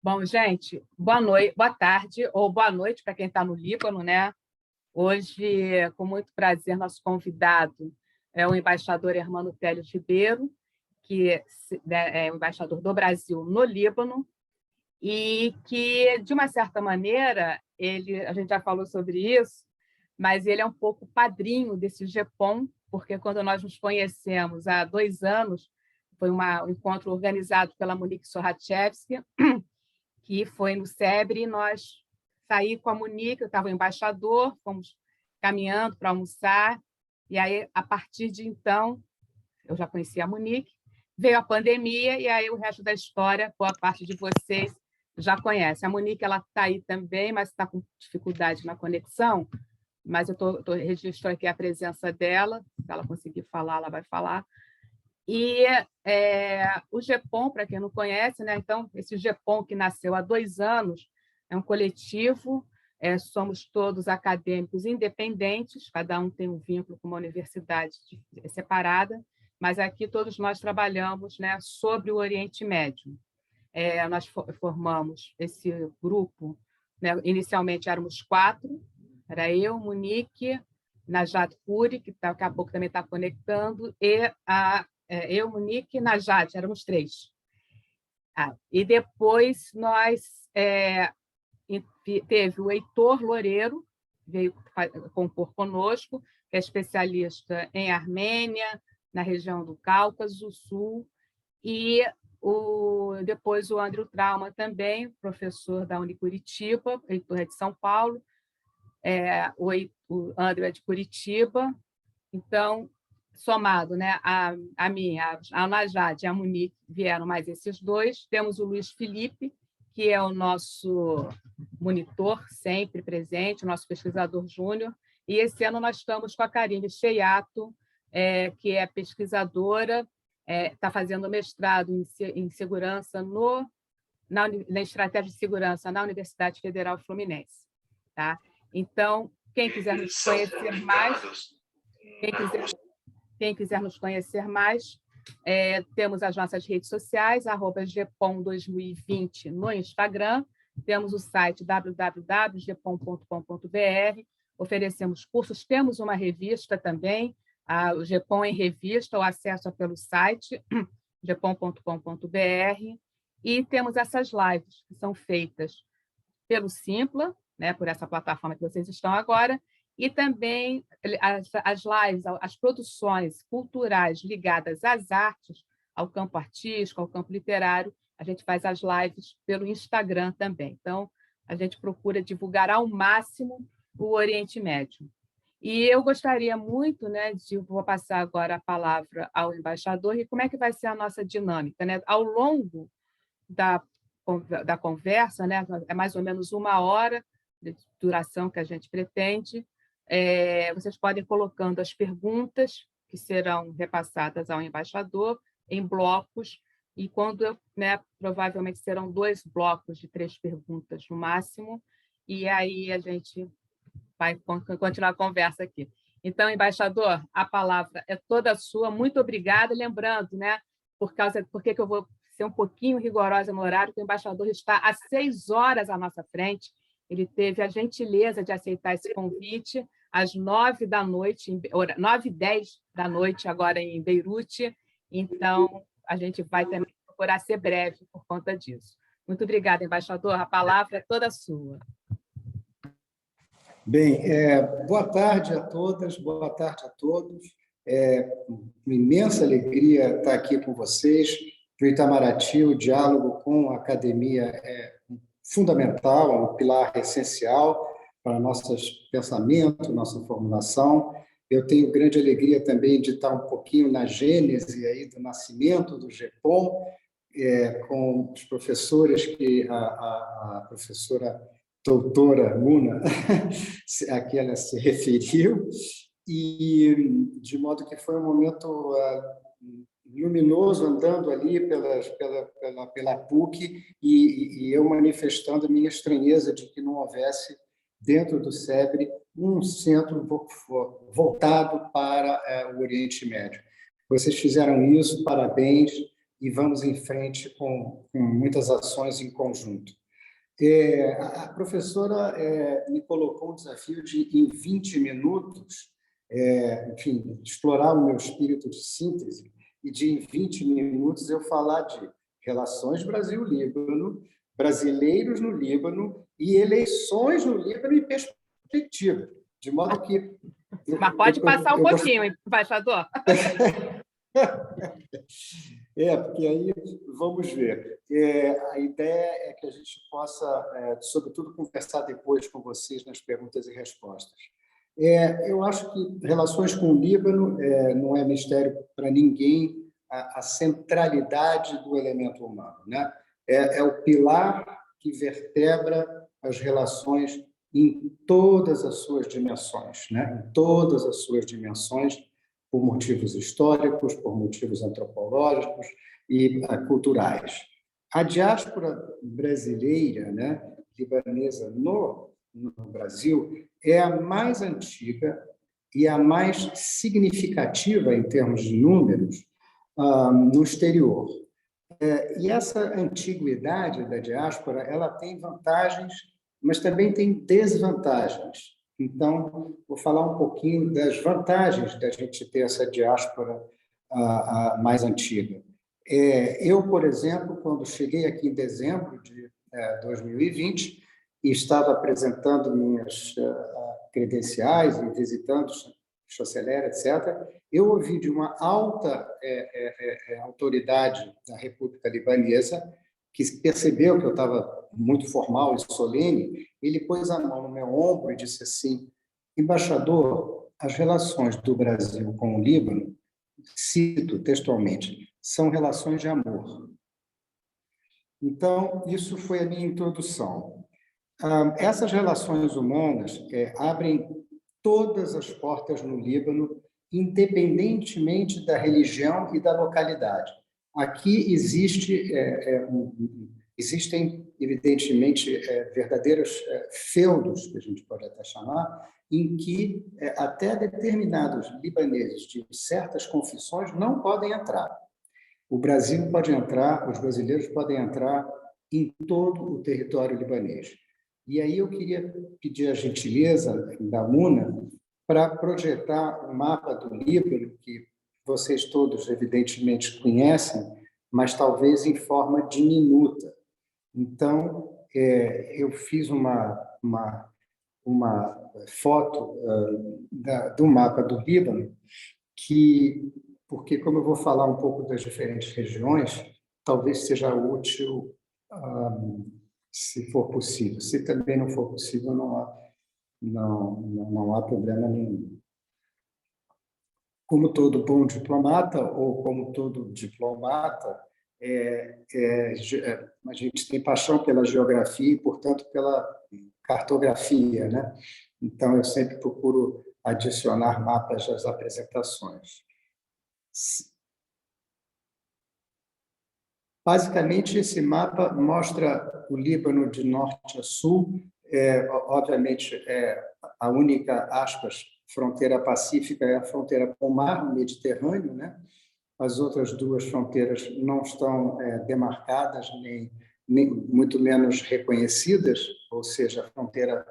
Bom, gente, boa noite, boa tarde ou boa noite para quem está no Líbano, né? Hoje, com muito prazer, nosso convidado é o embaixador Hermano Télio Ribeiro, que é o embaixador do Brasil no Líbano e que, de uma certa maneira, a gente já falou sobre isso, mas ele é um pouco padrinho desse GEPOM, porque quando nós nos conhecemos há 2 anos, foi um encontro organizado pela Monique Sorachevski, que foi no SEBRE, e nós saí com a Monique, eu estava o embaixador, fomos caminhando para almoçar, e aí, a partir de então, eu já conhecia a Monique, veio a pandemia, e aí o resto da história, boa parte de vocês já conhece. A Monique está aí também, mas está com dificuldade na conexão, mas eu registro aqui a presença dela, se ela conseguir falar, ela vai falar. E o GEPOM, para quem não conhece, né? Então, esse GEPOM que nasceu há 2 anos, é um coletivo, somos todos acadêmicos independentes, cada um tem um vínculo com uma universidade separada, mas aqui todos nós trabalhamos, né, sobre o Oriente Médio. Nós formamos esse grupo, né? Inicialmente éramos 4, era eu, Monique, Najat Puri, que daqui a pouco também está conectando, e eu, Monique e Najat, éramos 3. E depois teve o Heitor Loureiro, veio compor conosco, que é especialista em Armênia, na região do Cáucaso Sul, e depois o Andrew Trauma também, professor da Unicuritiba, Heitor é de São Paulo, o Andrew é de Curitiba. Então, somado, né, a minha, a Najat e a Monique vieram mais esses 2. Temos o Luiz Felipe, que é o nosso monitor sempre presente, o nosso pesquisador júnior. E esse ano nós estamos com a Karine Cheiato, que é pesquisadora, está fazendo mestrado em segurança na estratégia de segurança na Universidade Federal Fluminense. Tá? Então, quem quiser nos conhecer mais, temos as nossas redes sociais, @gepom2020 no Instagram, temos o site www.gepom.com.br, oferecemos cursos, temos uma revista também, o GEPOM em revista, o acesso é pelo site gepom.com.br, e temos essas lives que são feitas pelo Simpla, né, por essa plataforma que vocês estão agora, e também as lives, as produções culturais ligadas às artes, ao campo artístico, ao campo literário, a gente faz as lives pelo Instagram também. Então, a gente procura divulgar ao máximo o Oriente Médio. E eu gostaria muito, né, vou passar agora a palavra ao embaixador, e como é que vai ser a nossa dinâmica, né? Ao longo da conversa, né, é mais ou menos 1 hora de duração que a gente pretende. Vocês podem ir colocando as perguntas que serão repassadas ao embaixador em blocos, e provavelmente serão 2 blocos de 3 perguntas no máximo, e aí a gente vai continuar a conversa aqui. Então, embaixador, a palavra é toda sua. Muito obrigada. Lembrando, né, por que eu vou ser um pouquinho rigorosa no horário, que o embaixador está às 6 horas à nossa frente. Ele teve a gentileza de aceitar esse convite às 9h10, 9h10, agora em Beirute. Então, a gente vai também procurar ser breve por conta disso. Muito obrigada, embaixador. A palavra é toda sua. Bem, boa tarde a todas, boa tarde a todos. Uma imensa alegria estar aqui com vocês. Para o Itamaraty, o diálogo com a academia é fundamental, é um pilar essencial para nossos pensamentos, nossa formulação. Eu tenho grande alegria também de estar um pouquinho na gênese aí do nascimento do GEPOM, com os professores que a professora doutora Muna, a que ela se referiu, e de modo que foi um momento luminoso andando ali pela PUC, e eu manifestando minha estranheza de que não houvesse, dentro do SEBRE, um centro um pouco voltado para o Oriente Médio. Vocês fizeram isso, parabéns, e vamos em frente com muitas ações em conjunto. A professora me colocou um desafio de, em 20 minutos, enfim, explorar o meu espírito de síntese e de, em 20 minutos, eu falar de relações Brasil-Líbano, brasileiros no Líbano e eleições no Líbano em perspectiva. De modo que... Mas pode passar um pouquinho, embaixador. Porque aí vamos ver. A ideia é que a gente possa, sobretudo, conversar depois com vocês nas perguntas e respostas. Eu acho que relações com o Líbano não é mistério para ninguém a centralidade do elemento humano, né? É o pilar que vertebra as relações em todas as suas dimensões, né? Em todas as suas dimensões, por motivos históricos, por motivos antropológicos e culturais. A diáspora brasileira, né, libanesa no Brasil, é a mais antiga e a mais significativa em termos de números no exterior. E essa antiguidade da diáspora, ela tem vantagens, mas também tem desvantagens. Então, vou falar um pouquinho das vantagens da gente ter essa diáspora mais antiga. Eu, por exemplo, quando cheguei aqui em dezembro de 2020 e estava apresentando minhas credenciais e visitando chanceler, etc., eu ouvi de uma alta autoridade da República Libanesa, que percebeu que eu estava muito formal e solene, ele pôs a mão no meu ombro e disse assim: embaixador, as relações do Brasil com o Líbano, cito textualmente, são relações de amor. Então, isso foi a minha introdução. Essas relações humanas abrem todas as portas no Líbano, independentemente da religião e da localidade. Aqui existem, evidentemente, verdadeiros feudos, que a gente pode até chamar, em que até determinados libaneses de certas confissões não podem entrar. O Brasil pode entrar, os brasileiros podem entrar em todo o território libanês. E aí eu queria pedir a gentileza da Muna para projetar um mapa do Líbano, que vocês todos, evidentemente, conhecem, mas talvez em forma diminuta. Então, eu fiz uma foto do mapa do Líbano, porque, como eu vou falar um pouco das diferentes regiões, talvez seja útil, se for possível. Se também não for possível, não há problema nenhum. Como todo bom diplomata, ou como todo diplomata, a gente tem paixão pela geografia e, portanto, pela cartografia, né? Então, eu sempre procuro adicionar mapas às apresentações. Basicamente, esse mapa mostra o Líbano de norte a sul. Obviamente, a única, aspas, fronteira pacífica é a fronteira com o mar Mediterrâneo, né? As outras duas fronteiras não estão demarcadas, nem muito menos reconhecidas, ou seja, a fronteira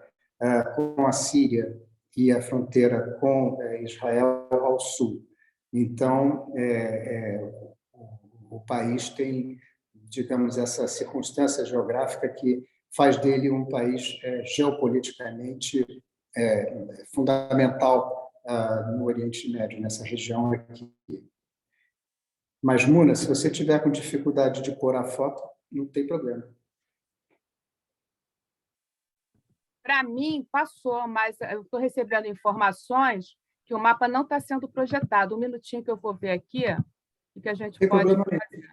com a Síria e a fronteira com Israel ao sul. Então, o país tem, digamos, essa circunstância geográfica que faz dele um país geopoliticamente fundamental no Oriente Médio, nessa região aqui. Mas, Muna, se você tiver com dificuldade de pôr a foto, não tem problema. Para mim, passou, mas eu estou recebendo informações que o mapa não está sendo projetado. Um minutinho que eu vou ver aqui, o que a gente pode fazer.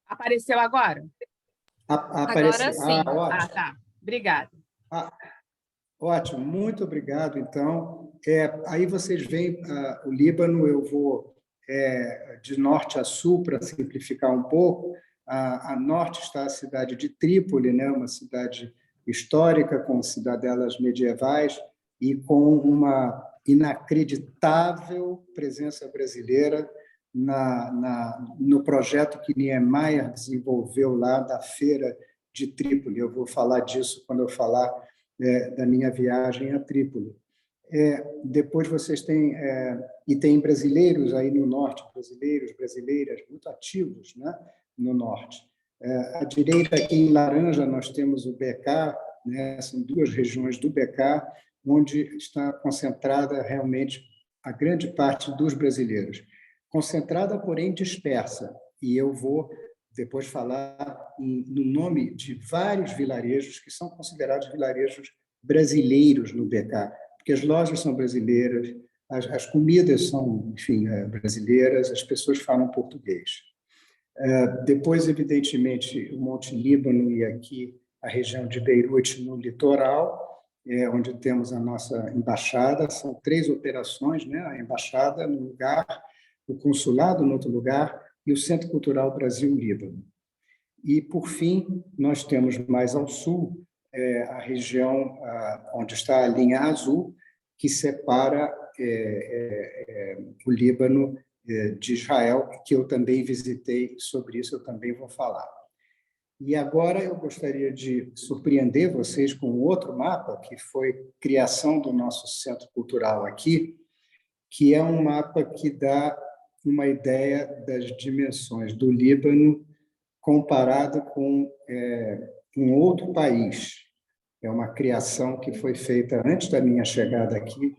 Apareceu agora? Agora sim. Ótimo. Tá. Obrigada. Ótimo, muito obrigado. Então, aí vocês veem o Líbano, eu vou de norte a sul, para simplificar um pouco. A norte está a cidade de Trípoli, né? Uma cidade histórica, com cidadelas medievais e com uma inacreditável presença brasileira no projeto que Niemeyer desenvolveu lá da Feira de Trípoli. Eu vou falar disso quando eu falar da minha viagem a Trípoli. Depois vocês têm... e tem brasileiros aí no norte, brasileiras, muito ativos, né, no norte. À direita, aqui em laranja, nós temos o BK, né, são duas regiões do BK, onde está concentrada realmente a grande parte dos brasileiros. Concentrada, porém dispersa. E eu vou depois falar no nome de vários vilarejos que são considerados vilarejos brasileiros no BK, porque as lojas são brasileiras, as comidas são, enfim, brasileiras, as pessoas falam português. Depois, evidentemente, o Monte Líbano e aqui a região de Beirute, no litoral, onde temos a nossa embaixada. São 3 operações, né? A embaixada no lugar, o consulado no outro lugar e o Centro Cultural Brasil-Líbano. E, por fim, nós temos mais ao sul a região onde está a linha azul, que separa o Líbano de Israel, que eu também visitei. Sobre isso eu também vou falar. E agora eu gostaria de surpreender vocês com outro mapa, que foi criação do nosso Centro Cultural aqui, que é um mapa que dá uma ideia das dimensões do Líbano comparado com um outro país. É uma criação que foi feita antes da minha chegada aqui,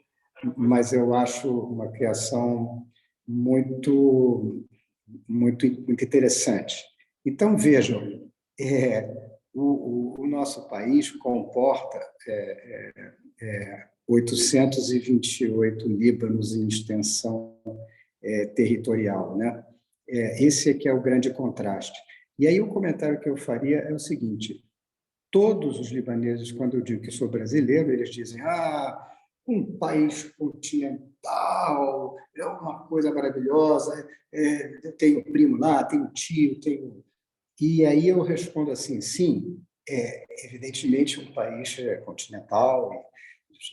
mas eu acho uma criação muito interessante. Então, vejam, o nosso país comporta 828 Líbanos em extensão territorial, né? Esse aqui é o grande contraste. E aí o comentário que eu faria é o seguinte: todos os libaneses, quando eu digo que sou brasileiro, eles dizem: um país continental, é uma coisa maravilhosa, eu tenho primo lá, tenho tio, tenho... E aí eu respondo assim: sim, evidentemente um país continental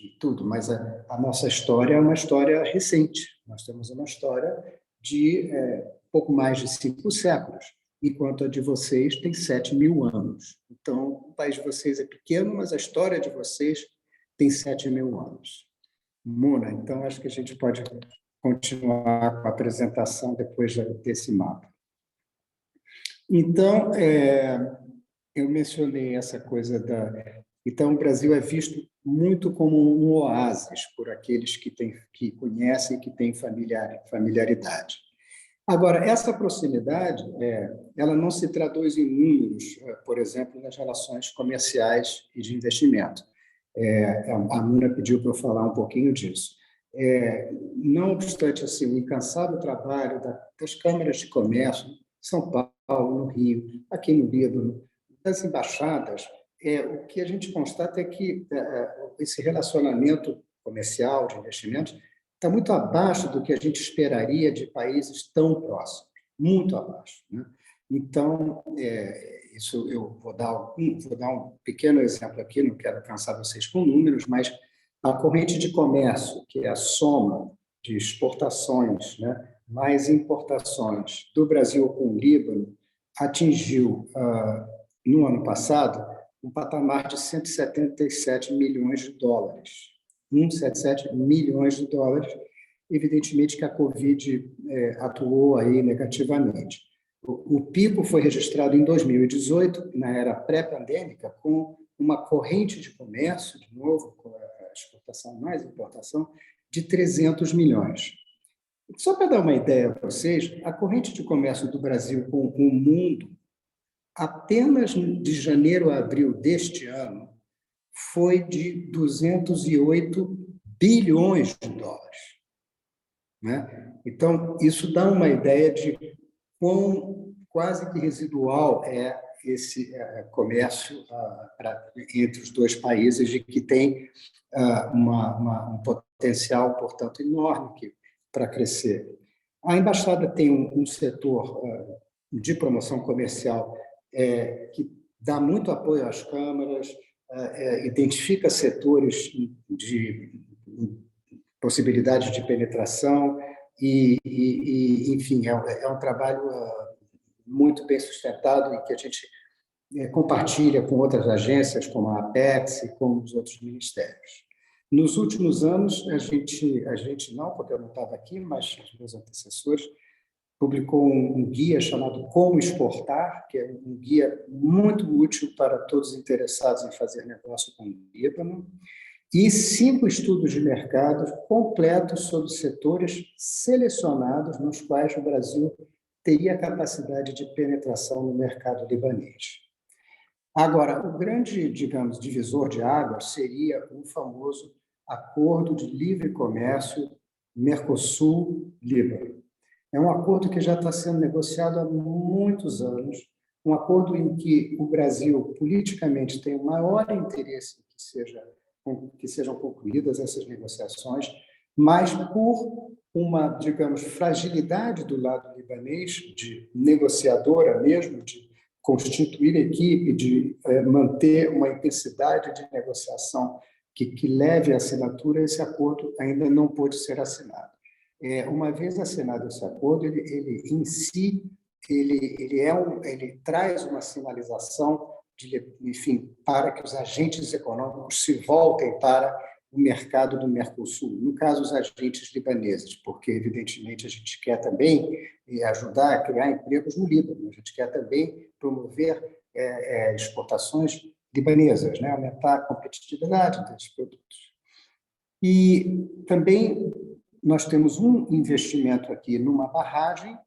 e tudo, mas a nossa história é uma história recente. Nós temos uma história de pouco mais de 5 séculos, enquanto a de vocês tem 7.000 anos. Então, o país de vocês é pequeno, mas a história de vocês tem 7.000 anos. Mona, então acho que a gente pode continuar com a apresentação depois desse mapa. Então, eu mencionei essa coisa da... Então, o Brasil é visto muito como um oásis por aqueles que conhecem, que têm familiaridade. Agora, essa proximidade, ela não se traduz em números, por exemplo, nas relações comerciais e de investimento. A Muna pediu para eu falar um pouquinho disso. Não obstante assim, o incansável trabalho das câmaras de comércio, em São Paulo, no Rio, aqui no Líbano, das embaixadas, o que a gente constata é que esse relacionamento comercial, de investimentos, está muito abaixo do que a gente esperaria de países tão próximos, muito abaixo, né? Então, isso eu vou dar um pequeno exemplo aqui, não quero cansar vocês com números, mas a corrente de comércio, que é a soma de exportações, né, mais importações do Brasil com o Líbano, atingiu, no ano passado, um patamar de 177 milhões de dólares. 177 milhões de dólares. Evidentemente que a Covid atuou aí negativamente. O pico foi registrado em 2018, na era pré-pandêmica, com uma corrente de comércio, de novo, com a exportação mais importação, de 300 milhões. Só para dar uma ideia para vocês, a corrente de comércio do Brasil com o mundo, apenas de janeiro a abril deste ano, foi de 208 bilhões de dólares. Né? Então, isso dá uma ideia de quão quase que residual é esse comércio entre os dois países, de que tem um potencial, portanto, enorme para crescer. A embaixada tem um setor de promoção comercial que dá muito apoio às câmaras, identifica setores de possibilidade de penetração, enfim, é um trabalho muito bem sustentado e que a gente compartilha com outras agências, como a Apex e com os outros ministérios. Nos últimos anos, a gente não, porque eu não estava aqui, mas os meus antecessores, publicou um guia chamado Como Exportar, que é um guia muito útil para todos os interessados em fazer negócio com o Líbano, e 5 estudos de mercado completos sobre setores selecionados nos quais o Brasil teria capacidade de penetração no mercado libanês. Agora, o grande, digamos, divisor de águas seria o famoso Acordo de Livre Comércio Mercosul-Líbano. É um acordo que já está sendo negociado há muitos anos, um acordo em que o Brasil, politicamente, tem o maior interesse que sejam concluídas essas negociações, mas por uma, digamos, fragilidade do lado libanês, de negociadora mesmo, de constituir equipe, de manter uma intensidade de negociação que leve à assinatura, esse acordo ainda não pôde ser assinado. Uma vez assinado esse acordo, ele em si ele traz uma sinalização enfim, para que os agentes econômicos se voltem para o mercado do Mercosul, no caso, os agentes libaneses, porque, evidentemente, a gente quer também ajudar a criar empregos no Líbano, a gente quer também promover exportações libanesas, né? Aumentar a competitividade desses produtos. E também nós temos um investimento aqui numa barragem,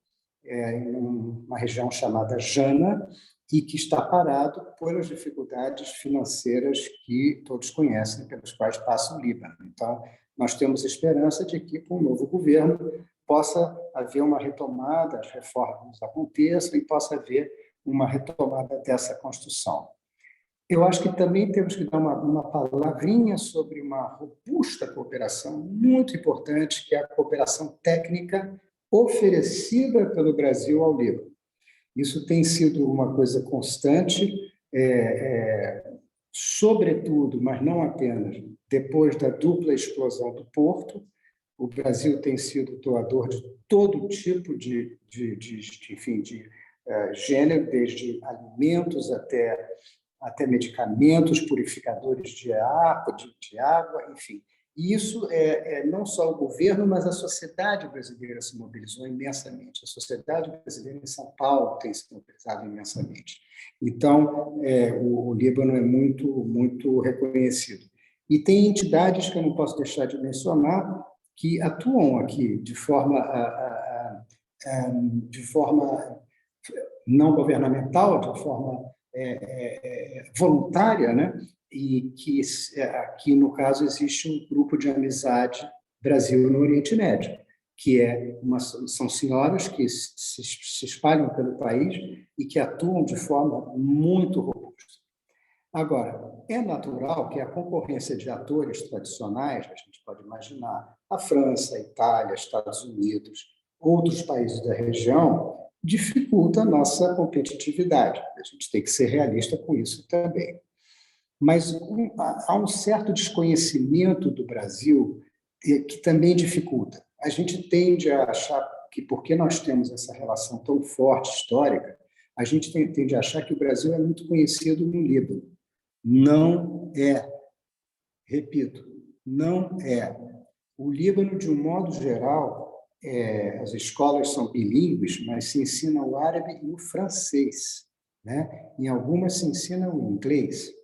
em uma região chamada Jana, e que está parado pelas dificuldades financeiras que todos conhecem, pelas quais passa o Líbano. Então, nós temos esperança de que, com o novo governo, possa haver uma retomada, as reformas aconteçam e possa haver uma retomada dessa construção. Eu acho que também temos que dar uma palavrinha sobre uma robusta cooperação muito importante, que é a cooperação técnica oferecida pelo Brasil ao Líbano. Isso tem sido uma coisa constante, sobretudo, mas não apenas, depois da dupla explosão do Porto. O Brasil tem sido doador de todo tipo de gênero, desde alimentos até medicamentos, purificadores de água, enfim. E isso não só o governo, mas a sociedade brasileira se mobilizou imensamente. A sociedade brasileira em São Paulo tem se mobilizado imensamente. Então, o Líbano é muito, muito reconhecido. E tem entidades que eu não posso deixar de mencionar que atuam aqui de forma não governamental, de forma voluntária, né? E que aqui, no caso, existe um grupo de amizade Brasil no Oriente Médio, que são senhoras que se espalham pelo país e que atuam de forma muito robusta. Agora, é natural que a concorrência de atores tradicionais, a gente pode imaginar a França, a Itália, Estados Unidos, outros países da região, dificulta a nossa competitividade. A gente tem que ser realista com isso também. Mas há um certo desconhecimento do Brasil que também dificulta. A gente tende a achar que, porque nós temos essa relação tão forte, histórica, a gente tende a achar que o Brasil é muito conhecido no Líbano. Não é. Repito, não é. O Líbano, de um modo geral, as escolas são bilíngues, mas se ensina o árabe e o francês, né? Em algumas se ensina o inglês.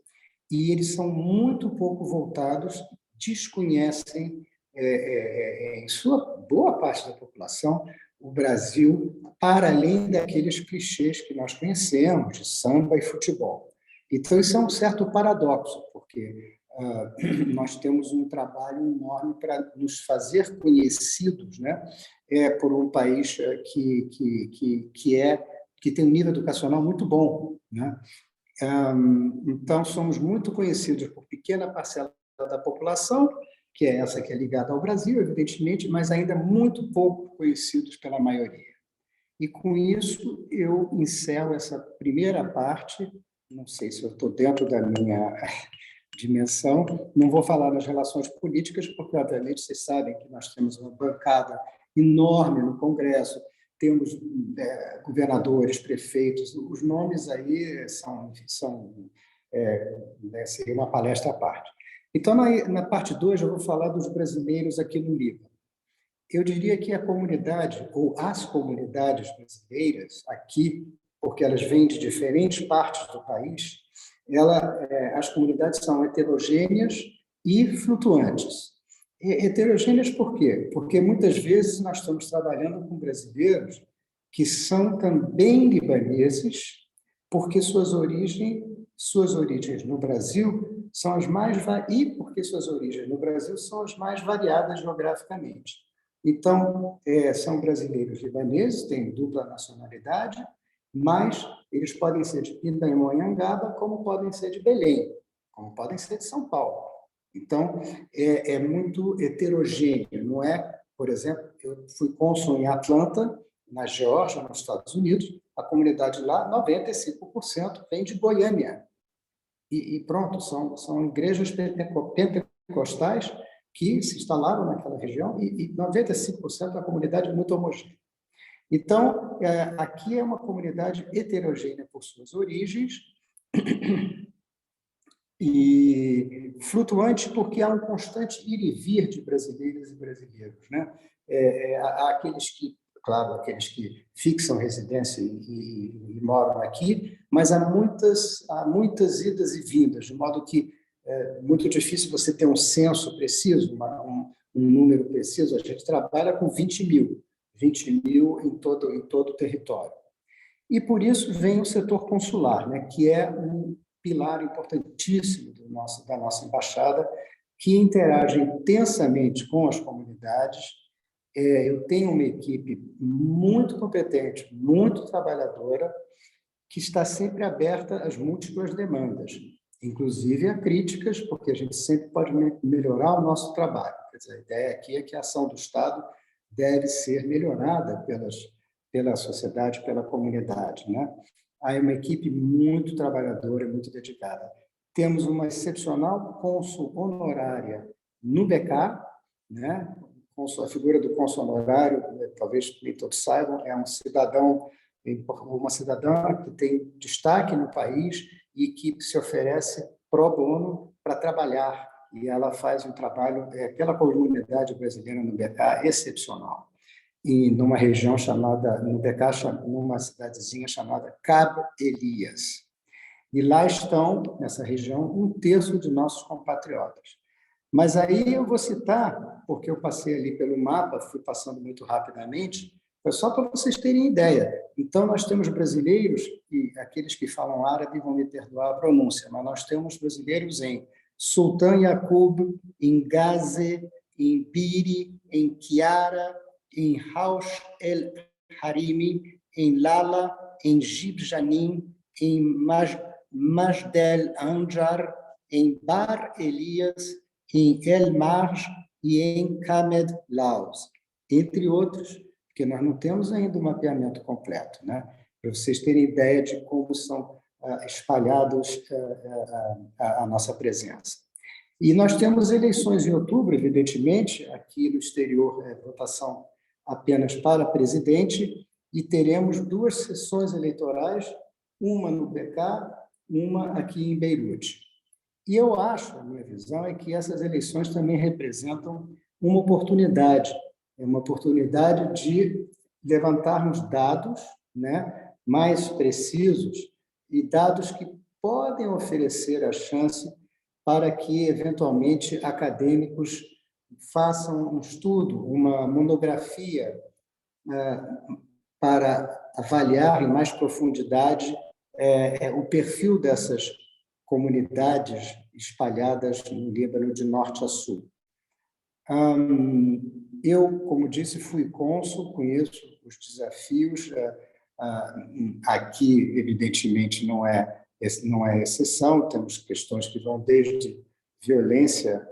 E eles são muito pouco voltados, desconhecem, em sua boa parte da população, o Brasil, para além daqueles clichês que nós conhecemos, de samba e futebol. Então, isso é um certo paradoxo, porque nós temos um trabalho enorme para nos fazer conhecidos, né? Por um país que tem um nível educacional muito bom, né? Então, somos muito conhecidos por pequena parcela da população, que é essa que é ligada ao Brasil, evidentemente, mas ainda muito pouco conhecidos pela maioria. E, com isso, eu encerro essa primeira parte. Não sei se eu estou dentro da minha dimensão. Não vou falar das relações políticas, porque, obviamente, vocês sabem que nós temos uma bancada enorme no Congresso, temos governadores, prefeitos, os nomes aí seria uma palestra à parte. Então, na parte 2, eu vou falar dos brasileiros aqui no Líbano. Eu diria que a comunidade, ou as comunidades brasileiras aqui, porque elas vêm de diferentes partes do país, as comunidades são heterogêneas e flutuantes. Heterogêneas por quê? Porque muitas vezes nós estamos trabalhando com brasileiros que são também libaneses, porque suas origens no Brasil são as mais variadas geograficamente. Então, são brasileiros libaneses, têm dupla nacionalidade, mas eles podem ser de Pindamonhangaba, como podem ser de Belém, como podem ser de São Paulo. Então, é muito heterogêneo, não é? Por exemplo, eu fui cônsul em Atlanta, na Geórgia, nos Estados Unidos, a comunidade lá, 95% vem de Goiânia. E pronto, são igrejas pentecostais que se instalaram naquela região e 95% da comunidade é muito homogênea. Então, aqui é uma comunidade heterogênea por suas origens e flutuante porque há um constante ir e vir de brasileiras e brasileiros, né? Há aqueles que fixam residência e moram aqui, mas há muitas idas e vindas, de modo que é muito difícil você ter um censo preciso, um número preciso. A gente trabalha com 20 mil em todo o território. E por isso vem o setor consular, né, que é um pilar importantíssimo da nossa embaixada, que interage intensamente com as comunidades. Eu tenho uma equipe muito competente, muito trabalhadora, que está sempre aberta às múltiplas demandas, inclusive a críticas, porque a gente sempre pode melhorar o nosso trabalho. Quer dizer, a ideia aqui é que a ação do Estado deve ser melhorada pela sociedade, pela comunidade, né? Há uma equipe muito trabalhadora, muito dedicada. Temos uma excepcional cônsul honorária no BK, né? A figura do cônsul honorário, talvez nem todos saibam, é uma cidadã que tem destaque no país e que se oferece pro bono para trabalhar. E ela faz um trabalho pela comunidade brasileira no BK excepcional. E numa região no BK, numa cidadezinha chamada Cabo Elias. E lá estão, nessa região, 1/3 de nossos compatriotas. Mas aí eu vou citar, porque eu passei ali pelo mapa, fui passando muito rapidamente, foi só para vocês terem ideia. Então, nós temos brasileiros, e aqueles que falam árabe vão me perdoar a pronúncia, mas nós temos brasileiros em Sultan Yaqub, em Gaze, em Biri, em Kiara, em Raush El Harimi, em Lala, em Jib Janin, em Majdel Anjar, em Bar Elias, em El Marj e em Kamed Laos, entre outros, porque nós não temos ainda um mapeamento completo, né? Para vocês terem ideia de como são espalhados a nossa presença. E nós temos eleições em outubro, evidentemente, aqui no exterior, votação apenas para presidente, e teremos 2 sessões eleitorais, uma no BK, uma aqui em Beirute. E eu acho, a minha visão, é que essas eleições também representam uma oportunidade de levantarmos dados, né, mais precisos e dados que podem oferecer a chance para que, eventualmente, acadêmicos façam um estudo, uma monografia para avaliar em mais profundidade o perfil dessas comunidades espalhadas no Líbano de norte a sul. Eu, como disse, fui cônsul, conheço os desafios. Aqui, evidentemente, não é exceção, temos questões que vão desde violência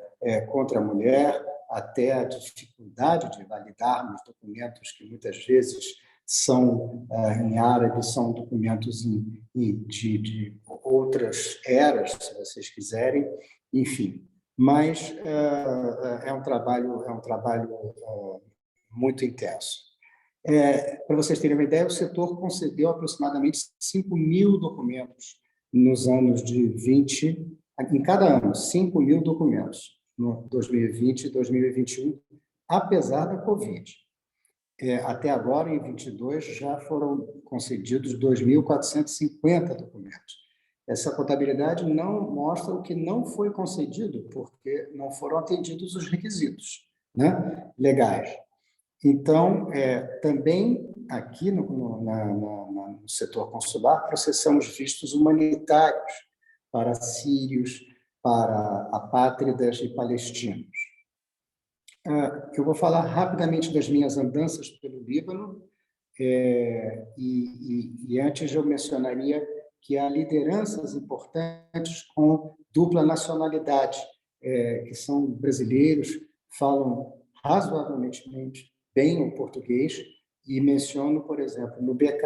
contra a mulher até a dificuldade de validarmos documentos que muitas vezes são em árabe, são documentos de outras eras, se vocês quiserem, enfim. Mas é um trabalho muito intenso. Para vocês terem uma ideia, o setor concedeu aproximadamente 5.000 documentos nos anos de 20, em cada ano, 5.000 documentos, no 2020 e 2021, apesar da Covid. Até agora, em 22, já foram concedidos 2.450 documentos. Essa contabilidade não mostra o que não foi concedido, porque não foram atendidos os requisitos, né, legais. Então, também aqui no setor consular, processamos vistos humanitários para sírios, para apátridas e palestinos. Eu vou falar rapidamente das minhas andanças pelo Líbano, e antes eu mencionaria que há lideranças importantes com dupla nacionalidade, que são brasileiros, falam razoavelmente bem o português, e menciono, por exemplo, no BK,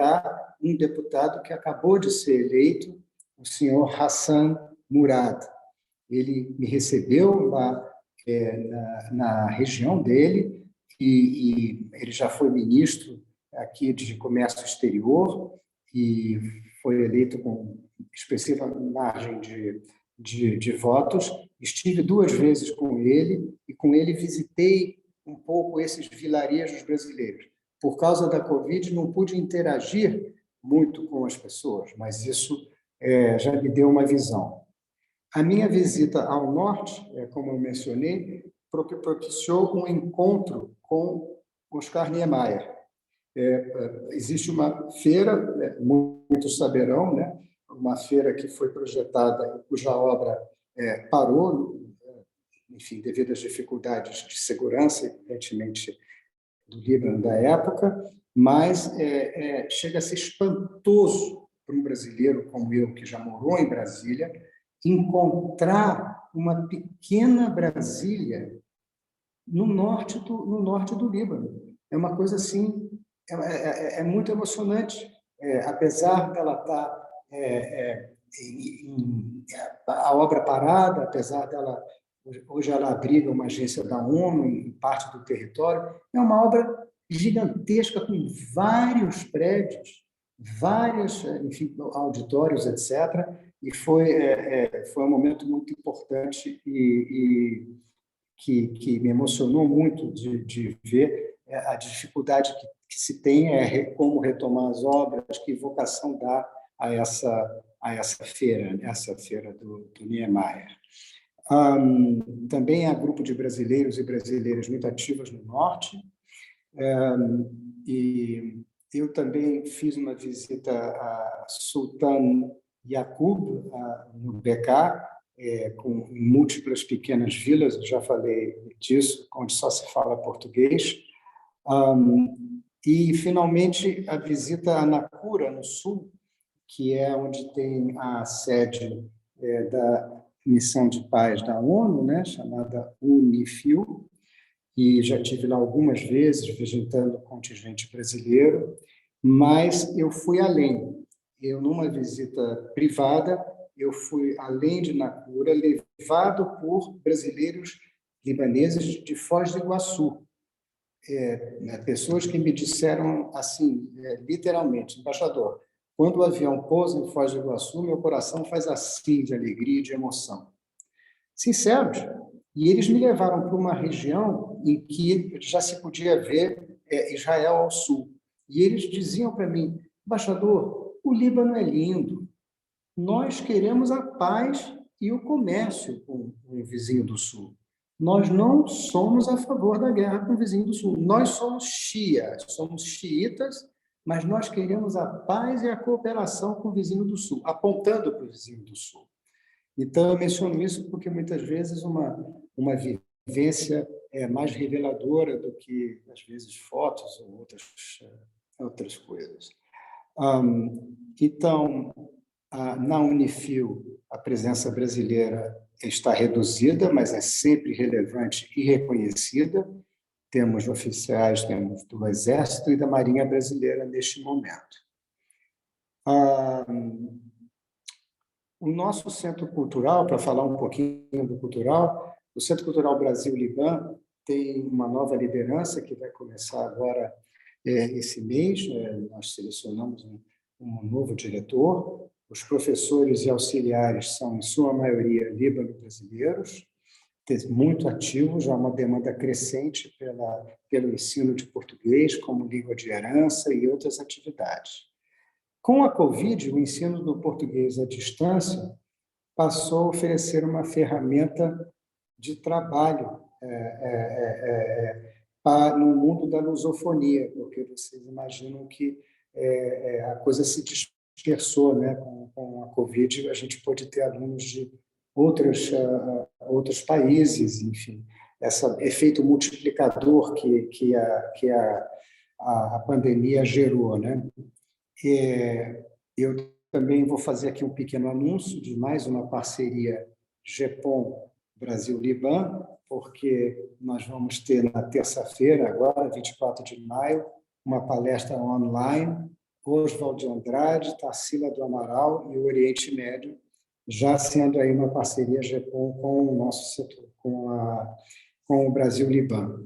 um deputado que acabou de ser eleito, o senhor Hassan Murad. Ele me recebeu lá na região dele, e ele já foi ministro aqui de Comércio Exterior e foi eleito com expressiva margem de votos. Estive 2 vezes com ele, e com ele visitei um pouco esses vilarejos brasileiros. Por causa da Covid, não pude interagir muito com as pessoas, mas isso já me deu uma visão. A minha visita ao norte, como eu mencionei, propiciou um encontro com Oscar Niemeyer. Existe uma feira, muitos saberão, né? Uma feira que foi projetada, cuja obra parou, enfim, devido às dificuldades de segurança, evidentemente, do Líbano da época, mas chega a ser espantoso para um brasileiro como eu, que já morou em Brasília, encontrar uma pequena Brasília no norte do Líbano. É uma coisa assim, muito emocionante. Apesar dela estar a obra parada, apesar dela hoje ela abriga uma agência da ONU em parte do território, é uma obra gigantesca com vários prédios, vários, enfim, auditórios, etc. E foi um momento muito importante e que me emocionou muito de ver a dificuldade que se tem como retomar as obras, que vocação dá a essa feira, essa feira do Niemeyer. Também há grupo de brasileiros e brasileiras muito ativas no norte, e eu também fiz uma visita a Sultan Yaqub, no BK, com múltiplas pequenas vilas, eu já falei disso, onde só se fala português. E, finalmente, a visita a Naqoura, no sul, que é onde tem a sede da Missão de Paz da ONU, né, chamada UNIFIL, e já estive lá algumas vezes visitando o contingente brasileiro, mas eu fui além. Eu, numa visita privada, eu fui além de Naqoura, levado por brasileiros libaneses de Foz do Iguaçu. Pessoas que me disseram assim, literalmente, embaixador, quando o avião pousa em Foz do Iguaçu, meu coração faz assim de alegria e de emoção. Sinceros. E eles me levaram para uma região em que já se podia ver Israel ao sul. E eles diziam para mim, embaixador, o Líbano é lindo, nós queremos a paz e o comércio com o vizinho do sul. Nós não somos a favor da guerra com o vizinho do sul. Nós somos somos xiitas, mas nós queremos a paz e a cooperação com o vizinho do sul, apontando para o vizinho do sul. Então, eu menciono isso porque, muitas vezes, uma vivência é mais reveladora do que, às vezes, fotos ou outras coisas. Então, na Unifil, a presença brasileira está reduzida, mas é sempre relevante e reconhecida. Temos oficiais, temos do Exército e da Marinha Brasileira neste momento. O nosso Centro Cultural, para falar um pouquinho do cultural, o Centro Cultural Brasil-Liban tem uma nova liderança que vai começar agora esse mês. Nós selecionamos um novo diretor. Os professores e auxiliares são, em sua maioria, líbano-brasileiros, muito ativos. Há uma demanda crescente pelo ensino de português como língua de herança e outras atividades. Com a Covid, o ensino do português à distância passou a oferecer uma ferramenta de trabalho no mundo da lusofonia, porque vocês imaginam que a coisa se dispersou, né? Com a Covid, a gente pôde ter alunos de outros países, enfim, esse efeito multiplicador que a pandemia gerou, né? Eu também vou fazer aqui um pequeno anúncio de mais uma parceria GEPOM Brasil-Liban, porque nós vamos ter na terça-feira, agora, 24 de maio, uma palestra online, Oswald de Andrade, Tarsila do Amaral e o Oriente Médio, já sendo aí uma parceria GEPOM com o nosso setor, com o Brasil-Liban.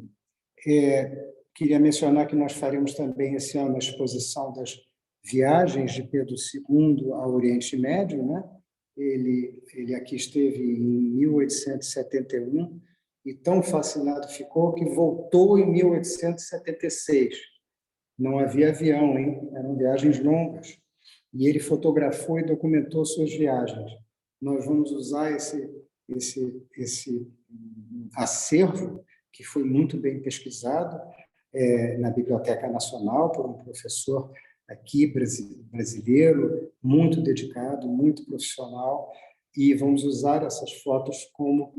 Queria mencionar que nós faremos também esse ano a exposição das viagens de Pedro II ao Oriente Médio, né? Ele aqui esteve em 1871 e tão fascinado ficou que voltou em 1876. Não havia avião, hein? Eram viagens longas. E ele fotografou e documentou suas viagens. Nós vamos usar esse acervo, que foi muito bem pesquisado, na Biblioteca Nacional, por um professor aqui brasileiro, muito dedicado, muito profissional, e vamos usar essas fotos como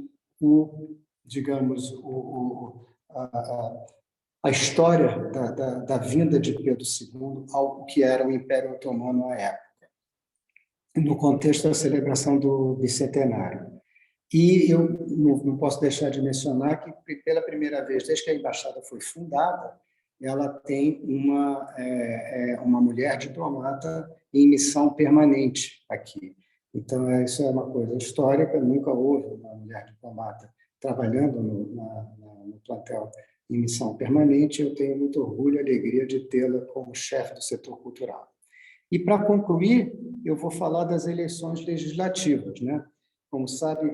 digamos, a história da vinda de Pedro II ao que era o Império Otomano à época, no contexto da celebração do bicentenário. E eu não posso deixar de mencionar que, pela primeira vez, desde que a embaixada foi fundada, ela tem uma mulher diplomata em missão permanente aqui. Então, isso é uma coisa histórica, nunca houve uma mulher diplomata trabalhando no plantel em missão permanente. Eu tenho muito orgulho e alegria de tê-la como chefe do setor cultural. E, para concluir, eu vou falar das eleições legislativas, né? Como sabem,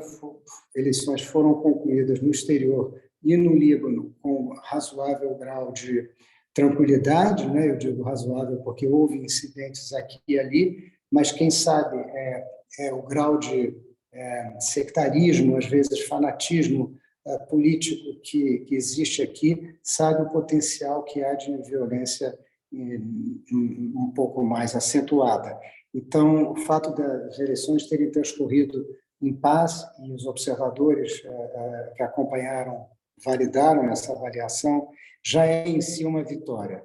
eleições foram concluídas no exterior e no Líbano com razoável grau de tranquilidade, né? Eu digo razoável porque houve incidentes aqui e ali, mas quem sabe o grau de sectarismo, às vezes fanatismo político que existe aqui, sabe o potencial que há de violência um pouco mais acentuada. Então, o fato das eleições terem transcorrido em paz, e os observadores que acompanharam validaram essa avaliação, já é em si uma vitória.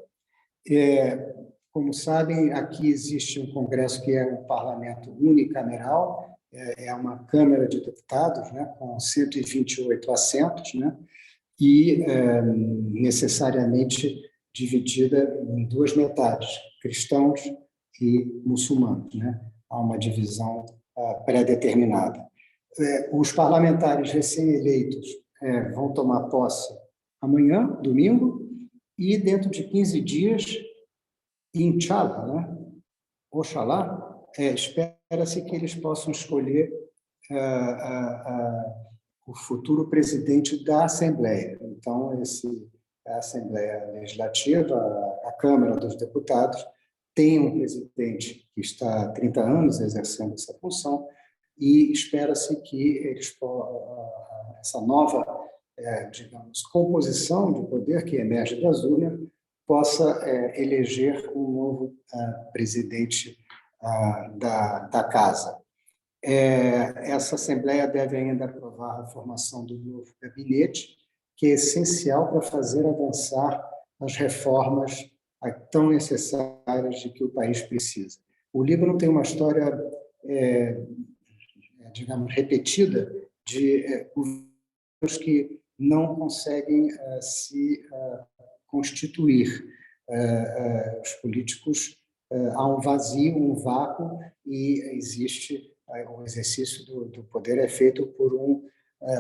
Como sabem, aqui existe um Congresso que é um parlamento unicameral, é uma Câmara de Deputados, né, com 128 assentos, né, e necessariamente dividida em duas metades, cristãos e muçulmanos, né? Há uma divisão pré-determinada. Os parlamentares recém-eleitos vão tomar posse amanhã, domingo, e dentro de 15 dias, inshallah, né? Oxalá, espera-se que eles possam escolher o futuro presidente da Assembleia. Então, a Assembleia Legislativa, a Câmara dos Deputados, tem um presidente que está há 30 anos exercendo essa função e espera-se que essa nova, digamos, composição de poder que emerge das urnas possa eleger um novo presidente da Casa. Essa Assembleia deve ainda aprovar a formação do novo gabinete, que é essencial para fazer avançar as reformas tão necessárias de que o país precisa. O Líbano tem uma história, digamos, repetida de governos que não conseguem se constituir. Os políticos, há um vazio, um vácuo, e existe o exercício do poder é feito por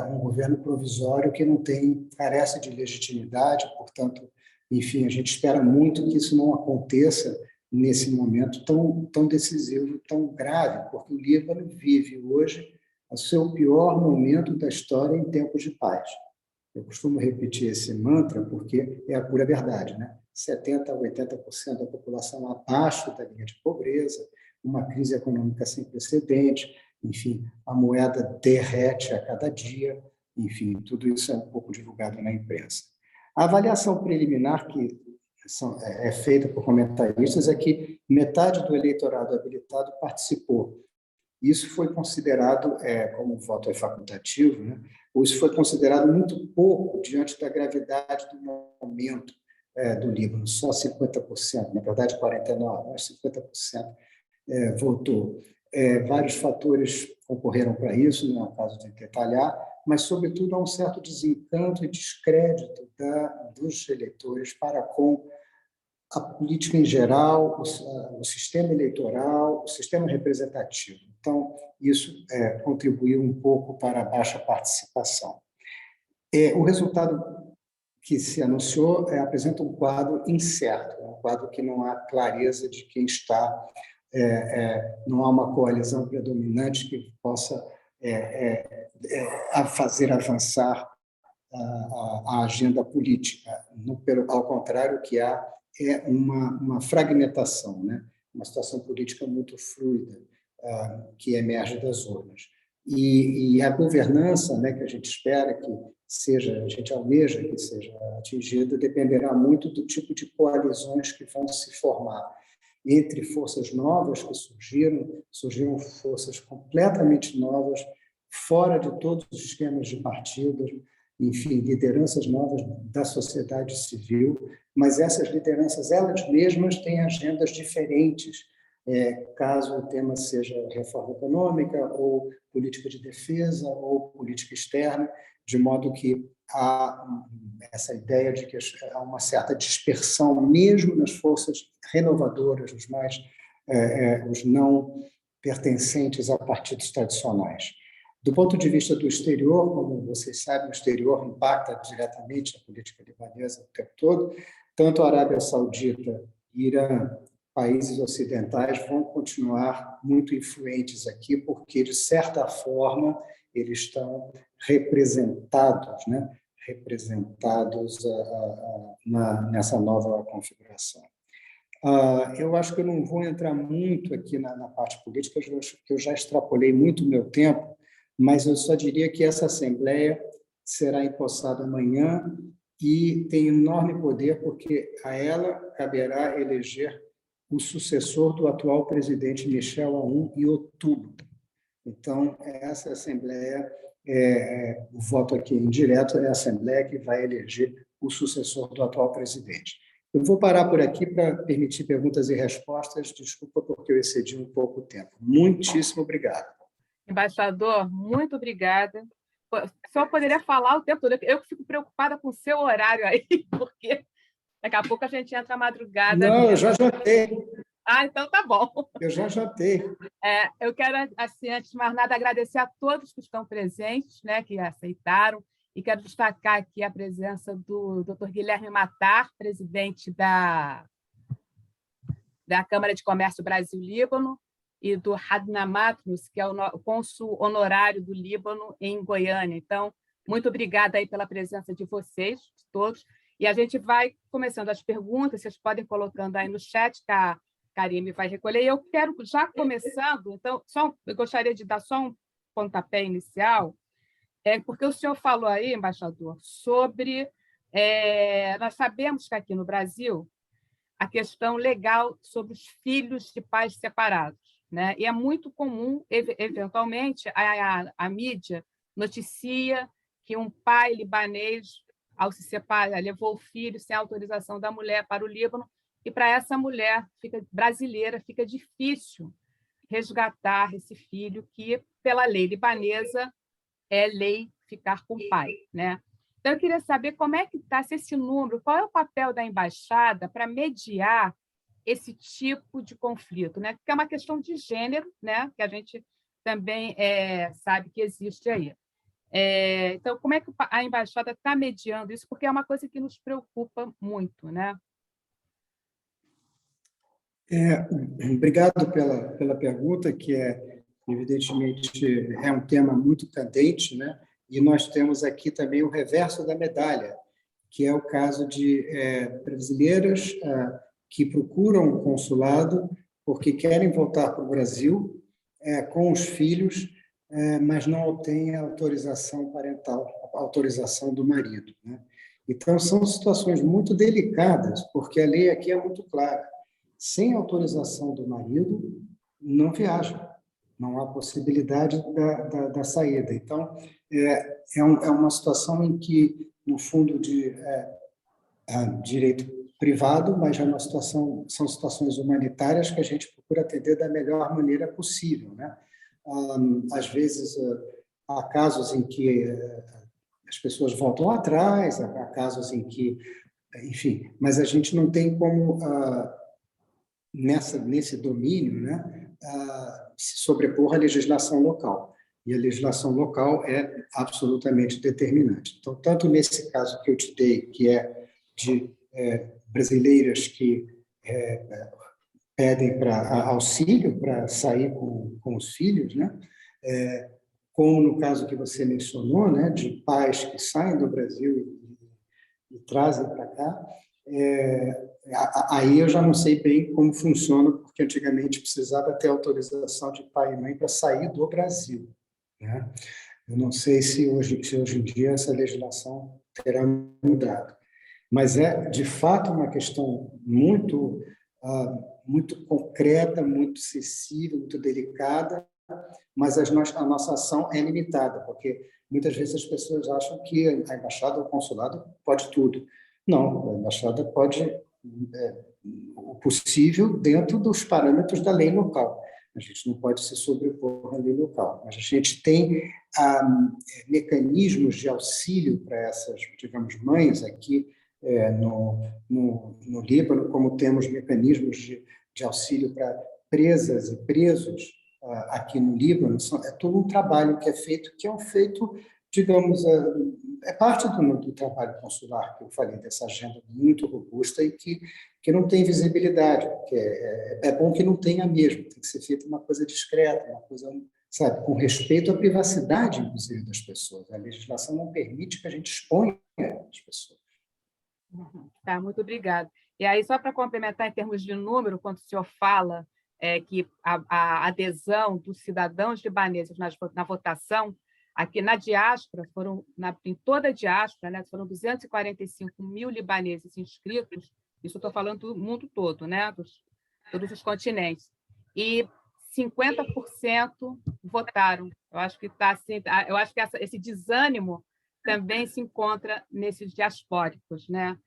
um governo provisório que não carece de legitimidade, portanto, enfim, a gente espera muito que isso não aconteça nesse momento tão decisivo, tão grave, porque o Líbano vive hoje o seu pior momento da história em tempos de paz. Eu costumo repetir esse mantra porque é a pura verdade, né? 70% a 80% da população abaixo da linha de pobreza, uma crise econômica sem precedentes, enfim, a moeda derrete a cada dia, enfim, tudo isso é um pouco divulgado na imprensa. A avaliação preliminar que é feita por comentaristas é que metade do eleitorado habilitado participou. Isso foi considerado, como o voto é facultativo, né? Ou isso foi considerado muito pouco diante da gravidade do momento do Líbano, só 50%, na verdade 49%, mas 50% votou. Vários fatores concorreram para isso, não é o caso de detalhar, mas, sobretudo, há um certo desencanto e descrédito dos eleitores para com a política em geral, o sistema eleitoral, o sistema representativo. Então, isso contribuiu um pouco para a baixa participação. O resultado que se anunciou apresenta um quadro incerto, um quadro que não há clareza de quem está, não há uma coalizão predominante que possa fazer avançar a agenda política. Ao contrário, o que há é uma fragmentação, né? Uma situação política muito fluida que emerge das urnas. E a governança, né, que a gente espera que seja, a gente almeja que seja atingida, dependerá muito do tipo de coalizões que vão se formar entre forças novas que surgiram forças completamente novas, fora de todos os esquemas de partidos, enfim, lideranças novas da sociedade civil, mas essas lideranças, elas mesmas, têm agendas diferentes, caso o tema seja reforma econômica, ou política de defesa, ou política externa, de modo que há essa ideia de que há uma certa dispersão, mesmo nas forças renovadoras, os não pertencentes a partidos tradicionais. Do ponto de vista do exterior, como vocês sabem, o exterior impacta diretamente a política libanesa o tempo todo. Tanto a Arábia Saudita e Irã, países ocidentais, vão continuar muito influentes aqui, porque, de certa forma, eles estão representados, né? Nessa nova configuração. Eu acho que eu não vou entrar muito aqui na parte política, porque eu já extrapolei muito o meu tempo, mas eu só diria que essa Assembleia será empossada amanhã e tem enorme poder, porque a ela caberá eleger o sucessor do atual presidente Michel Aoun em outubro. Então, essa Assembleia, o voto aqui indireto, é a Assembleia que vai eleger o sucessor do atual presidente. Eu vou parar por aqui para permitir perguntas e respostas. Desculpa porque eu excedi um pouco o tempo. Muitíssimo obrigado. Embaixador, muito obrigada. Só poderia falar o tempo todo. Eu fico preocupada com o seu horário aí, porque daqui a pouco a gente entra à madrugada. Não, eu já jantei. Então tá bom. Eu já jantei. Eu quero, assim, antes de mais nada, agradecer a todos que estão presentes, né, que aceitaram, e quero destacar aqui a presença do Dr. Guilherme Matar, presidente da Câmara de Comércio Brasil-Líbano, e do Hadna Matrus, que é o cônsul honorário do Líbano em Goiânia. Então, muito obrigada aí pela presença de vocês, todos. E a gente vai começando as perguntas, vocês podem colocando aí no chat, que a Karime vai recolher. E eu quero, já começando, então, eu gostaria de dar só um pontapé inicial, porque o senhor falou aí, embaixador, sobre... nós sabemos que aqui no Brasil a questão legal sobre os filhos de pais separados, né? E é muito comum, eventualmente, a mídia noticia que um pai libanês, ao se separar, levou o filho sem autorização da mulher para o Líbano, e para essa mulher brasileira fica difícil resgatar esse filho, que, pela lei libanesa, é lei ficar com o pai, né? Então, eu queria saber como é que está esse número, qual é o papel da embaixada para mediar esse tipo de conflito, né? Porque é uma questão de gênero, né? Que a gente também sabe que existe aí. Então, como é que a embaixada está mediando isso? Porque é uma coisa que nos preocupa muito, né? Obrigado pela pergunta, que evidentemente, é um tema muito candente, né? E nós temos aqui também o reverso da medalha, que é o caso de brasileiras que procuram o consulado porque querem voltar para o Brasil com os filhos, mas não obtêm a autorização parental, a autorização do marido, né? Então, são situações muito delicadas, porque a lei aqui é muito clara. Sem autorização do marido, não viaja. Não há possibilidade da saída. Então, é uma situação em que, no fundo, de direito privado, mas é uma situação, são situações humanitárias que a gente procura atender da melhor maneira possível, né? Às vezes, há casos em que as pessoas voltam atrás, há casos em que, enfim, mas a gente não tem como, nesse domínio, né, se sobrepor à legislação local. E a legislação local é absolutamente determinante. Então, tanto nesse caso que eu te dei, que é de brasileiras que pedem auxílio para sair com os filhos, né? Como no caso que você mencionou, né, de pais que saem do Brasil e trazem para cá, aí eu já não sei bem como funciona, porque antigamente precisava ter autorização de pai e mãe para sair do Brasil, né? Eu não sei se hoje em dia essa legislação terá mudado, mas é de fato uma questão muito muito concreta, muito sensível, muito delicada, mas a nossa ação é limitada, porque muitas vezes as pessoas acham que a embaixada ou o consulado pode tudo. Não, a embaixada pode o possível dentro dos parâmetros da lei local. A gente não pode se sobrepor à lei local, mas a gente tem mecanismos de auxílio para essas, digamos, mães aqui no Líbano, como temos mecanismos de auxílio para presas e presos aqui no Líbano. É todo um trabalho que é feito, digamos, é parte do trabalho consular que eu falei, dessa agenda muito robusta e que não tem visibilidade, porque é bom que não tenha mesmo, tem que ser feita uma coisa discreta, uma coisa, sabe, com respeito à privacidade, inclusive, das pessoas. A legislação não permite que a gente exponha as pessoas. Tá, muito obrigada. E aí, só para complementar em termos de número, quando o senhor fala que a adesão dos cidadãos libaneses na votação, aqui na diáspora, em toda a diáspora, né, foram 245 mil libaneses inscritos, isso eu estou falando do mundo todo, né, todos os continentes, e 50% votaram. Eu acho que assim, eu acho que esse desânimo também se encontra nesses diaspóricos, né?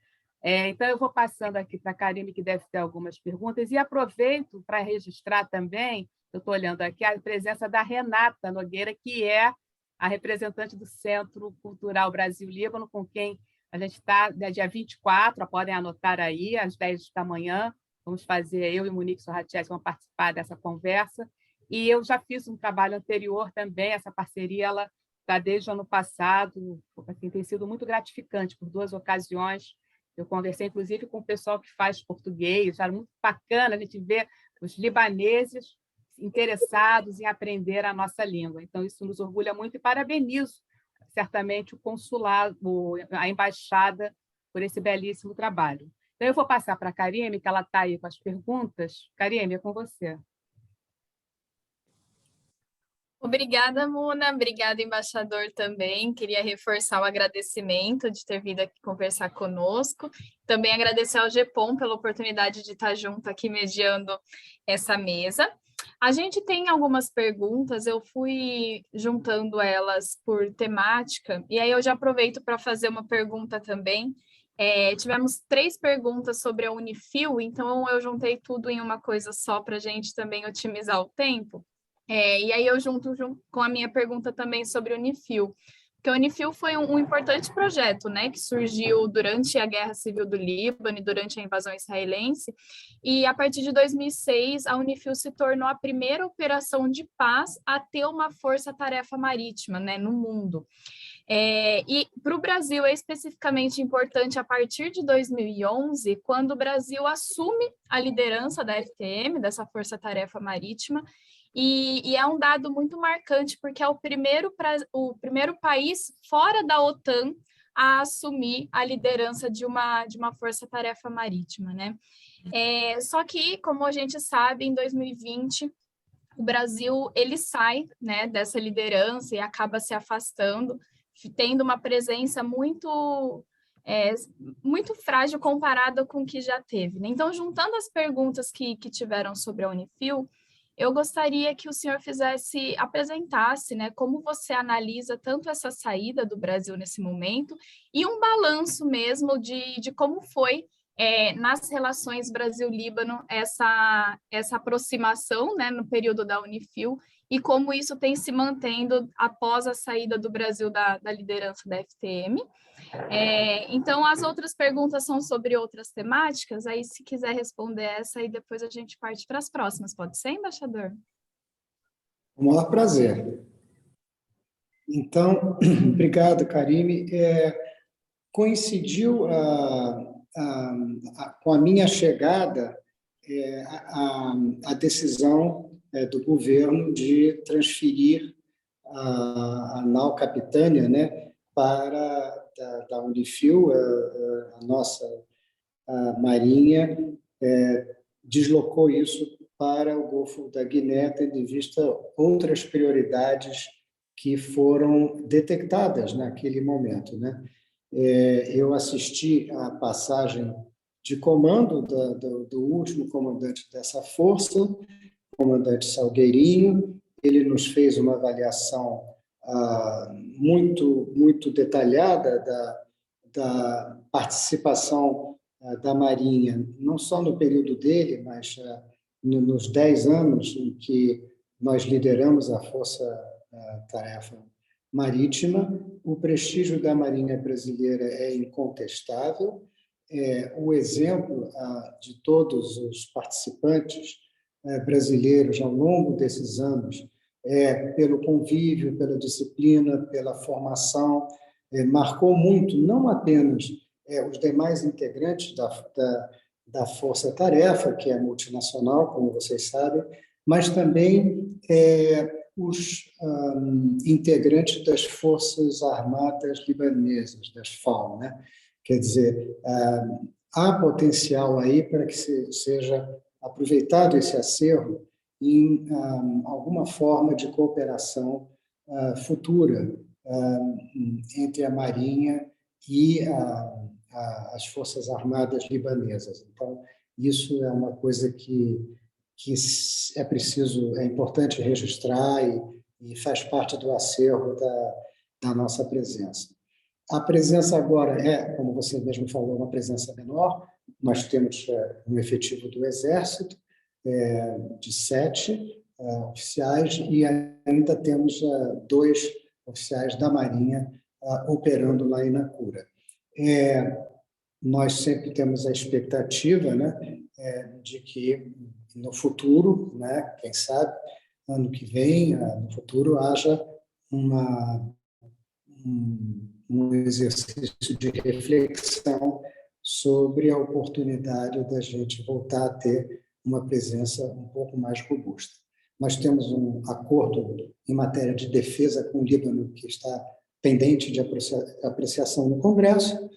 Então, eu vou passando aqui para a Karime, que deve ter algumas perguntas, e aproveito para registrar também, eu estou olhando aqui, a presença da Renata Nogueira, que é a representante do Centro Cultural Brasil-Líbano, com quem a gente está, dia 24, podem anotar aí, às 10 da manhã, vamos fazer, eu e Monique Sorratiès vamos participar dessa conversa, e eu já fiz um trabalho anterior também, essa parceria, ela está desde o ano passado, assim, tem sido muito gratificante por 2 ocasiões. Eu conversei, inclusive, com o pessoal que faz português, era muito bacana a gente ver os libaneses interessados em aprender a nossa língua. Então, isso nos orgulha muito e parabenizo, certamente, o consulado, a embaixada, por esse belíssimo trabalho. Então, eu vou passar para a Karime, que ela está aí com as perguntas. Karime, é com você. Obrigada, Muna. Obrigada, embaixador, também. Queria reforçar o agradecimento de ter vindo aqui conversar conosco. Também agradecer ao GEPOM pela oportunidade de estar junto aqui mediando essa mesa. A gente tem algumas perguntas, eu fui juntando elas por temática, e aí eu já aproveito para fazer uma pergunta também. Tivemos 3 perguntas sobre a Unifil, então eu juntei tudo em uma coisa só para a gente também otimizar o tempo. E aí eu junto com a minha pergunta também sobre o Unifil. que a Unifil foi um importante projeto, né, que surgiu durante a Guerra Civil do Líbano e durante a invasão israelense, e a partir de 2006, a Unifil se tornou a primeira operação de paz a ter uma força-tarefa marítima, né, no mundo. E para o Brasil é especificamente importante a partir de 2011, quando o Brasil assume a liderança da FTM, dessa Força-Tarefa Marítima, e é um dado muito marcante, porque é o primeiro país fora da OTAN a assumir a liderança de uma força-tarefa marítima, né? Só que, como a gente sabe, em 2020, o Brasil ele sai, né, dessa liderança e acaba se afastando, tendo uma presença muito frágil comparada com o que já teve, né? Então, juntando as perguntas que tiveram sobre a Unifil, eu gostaria que o senhor apresentasse, né, como você analisa tanto essa saída do Brasil nesse momento e um balanço mesmo de como foi nas relações Brasil-Líbano essa aproximação, né, no período da Unifil e como isso tem se mantendo após a saída do Brasil da liderança da FTM. Então, as outras perguntas são sobre outras temáticas, aí se quiser responder essa, aí depois a gente parte para as próximas. Pode ser, embaixador? Com o maior prazer. Então, obrigado, Karime. Coincidiu com a minha chegada a decisão do governo de transferir a nau Capitânia, né, para da Unifil, a nossa Marinha deslocou isso para o Golfo da Guiné, tendo em vista outras prioridades que foram detectadas naquele momento, né? Eu assisti à passagem de comando do último comandante dessa força, o comandante Salgueirinho. Ele nos fez uma avaliação muito detalhada da participação da Marinha, não só no período dele, mas nos 10 anos em que nós lideramos a Força-Tarefa Marítima. O prestígio da Marinha brasileira é incontestável. O exemplo de todos os participantes brasileiros ao longo desses anos pelo convívio, pela disciplina, pela formação, marcou muito, não apenas os demais integrantes da Força-Tarefa, que é multinacional, como vocês sabem, mas também os integrantes das Forças Armadas Libanesas, das FAL, né? Quer dizer, há potencial aí para que seja aproveitado esse acervo em alguma forma de cooperação futura entre a Marinha e as Forças Armadas Libanesas. Então, isso é uma coisa que é importante registrar e faz parte do acervo da nossa presença. A presença agora como você mesmo falou, uma presença menor. Nós temos um efetivo do Exército, de 7 oficiais, e ainda temos 2 oficiais da Marinha operando lá em Nacura. Nós sempre temos a expectativa, né, de que no futuro, né, quem sabe, ano que vem, no futuro, haja um exercício de reflexão sobre a oportunidade da gente voltar a ter uma presença um pouco mais robusta. Nós temos um acordo em matéria de defesa com o Líbano que está pendente de apreciação no Congresso,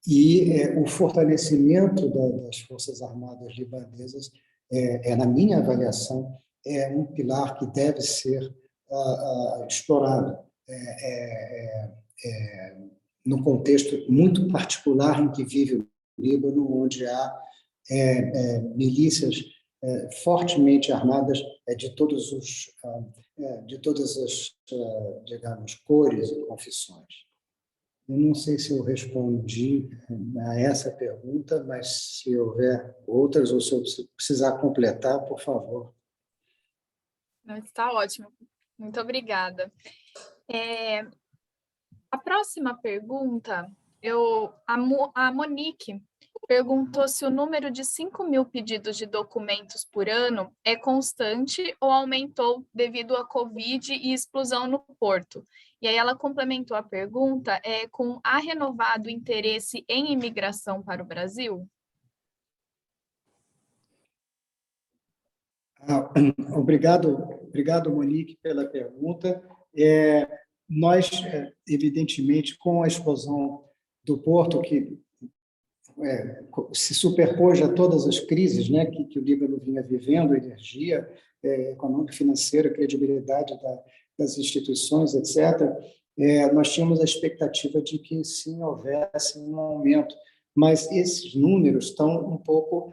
e o fortalecimento das Forças Armadas Libanesas, na minha avaliação, é um pilar que deve ser explorado no contexto muito particular em que vive o Líbano, onde há milícias fortemente armadas de todas as, digamos, cores e confissões. Eu não sei se eu respondi a essa pergunta, mas se houver outras ou se eu precisar completar, por favor. Está ótimo. Muito obrigada. A próxima pergunta, a Monique perguntou se o número de 5.000 pedidos de documentos por ano é constante ou aumentou devido à Covid e explosão no Porto. E aí ela complementou a pergunta com há renovado interesse em imigração para o Brasil? Obrigado, Monique, pela pergunta. Nós, evidentemente, com a explosão do Porto, que se superpôs a todas as crises, né, que o Líbano vinha vivendo, energia, econômica, financeira, credibilidade das instituições, etc., nós tínhamos a expectativa de que, sim, houvesse um aumento. Mas esses números estão um pouco...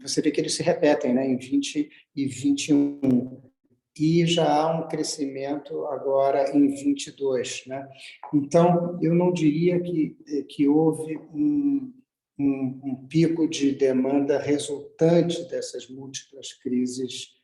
você vê que eles se repetem, né, em 20 e 21. E já há um crescimento agora em 22, né? Então, eu não diria que houve um pico de demanda resultante dessas múltiplas crises,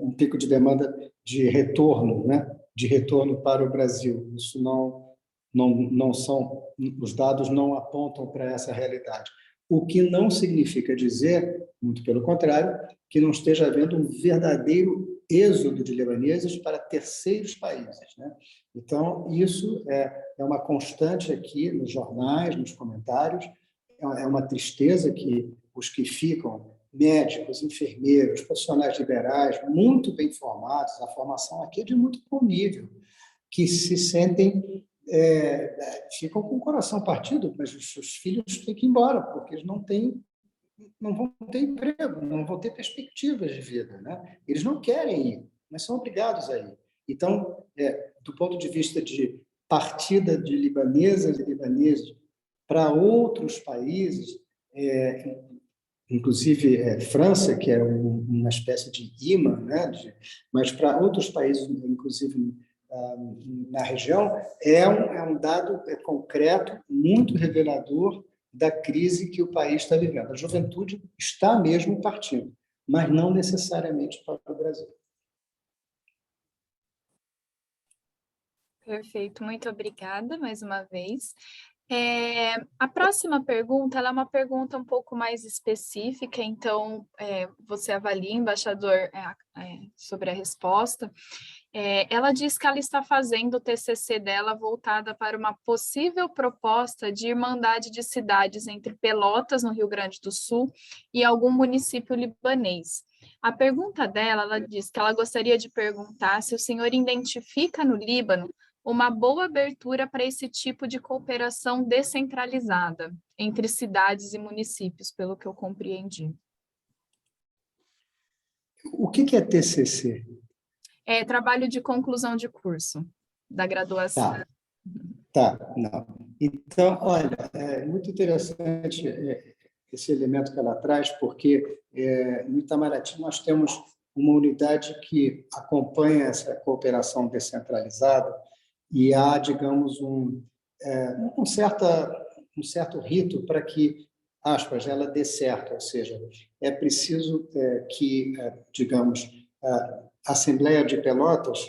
um pico de demanda de retorno, né? De retorno para o Brasil. Isso não são, os dados não apontam para essa realidade. O que não significa dizer, muito pelo contrário, que não esteja havendo um verdadeiro êxodo de libaneses para terceiros países, né? Então, isso é uma constante aqui nos jornais, nos comentários, é uma tristeza que os que ficam, médicos, enfermeiros, profissionais liberais, muito bem formados, a formação aqui é de muito bom nível, que se sentem, ficam com o coração partido, mas os seus filhos têm que ir embora, porque eles não vão ter emprego, não vão ter perspectivas de vida, né? Eles não querem ir, mas são obrigados a ir. Então, do ponto de vista de partida de libanesas e libaneses para outros países, inclusive França, que é uma espécie de imã, né? Mas para outros países, inclusive na região, é um dado concreto, muito revelador da crise que o país está vivendo. A juventude está mesmo partindo, mas não necessariamente para o Brasil. Perfeito, muito obrigada mais uma vez. A próxima pergunta, ela é uma pergunta um pouco mais específica, então você avalia, embaixador, sobre a resposta. Ela diz que ela está fazendo o TCC dela voltada para uma possível proposta de irmandade de cidades entre Pelotas, no Rio Grande do Sul, e algum município libanês. A pergunta dela, ela diz que ela gostaria de perguntar se o senhor identifica no Líbano uma boa abertura para esse tipo de cooperação descentralizada entre cidades e municípios, pelo que eu compreendi. O que é TCC? É trabalho de conclusão de curso, da graduação. Não. Então, olha, é muito interessante esse elemento que ela traz, porque no Itamaraty nós temos uma unidade que acompanha essa cooperação descentralizada e há, digamos, um certo rito para que, aspas, ela dê certo, ou seja, é preciso que, digamos, a Assembleia de Pelotas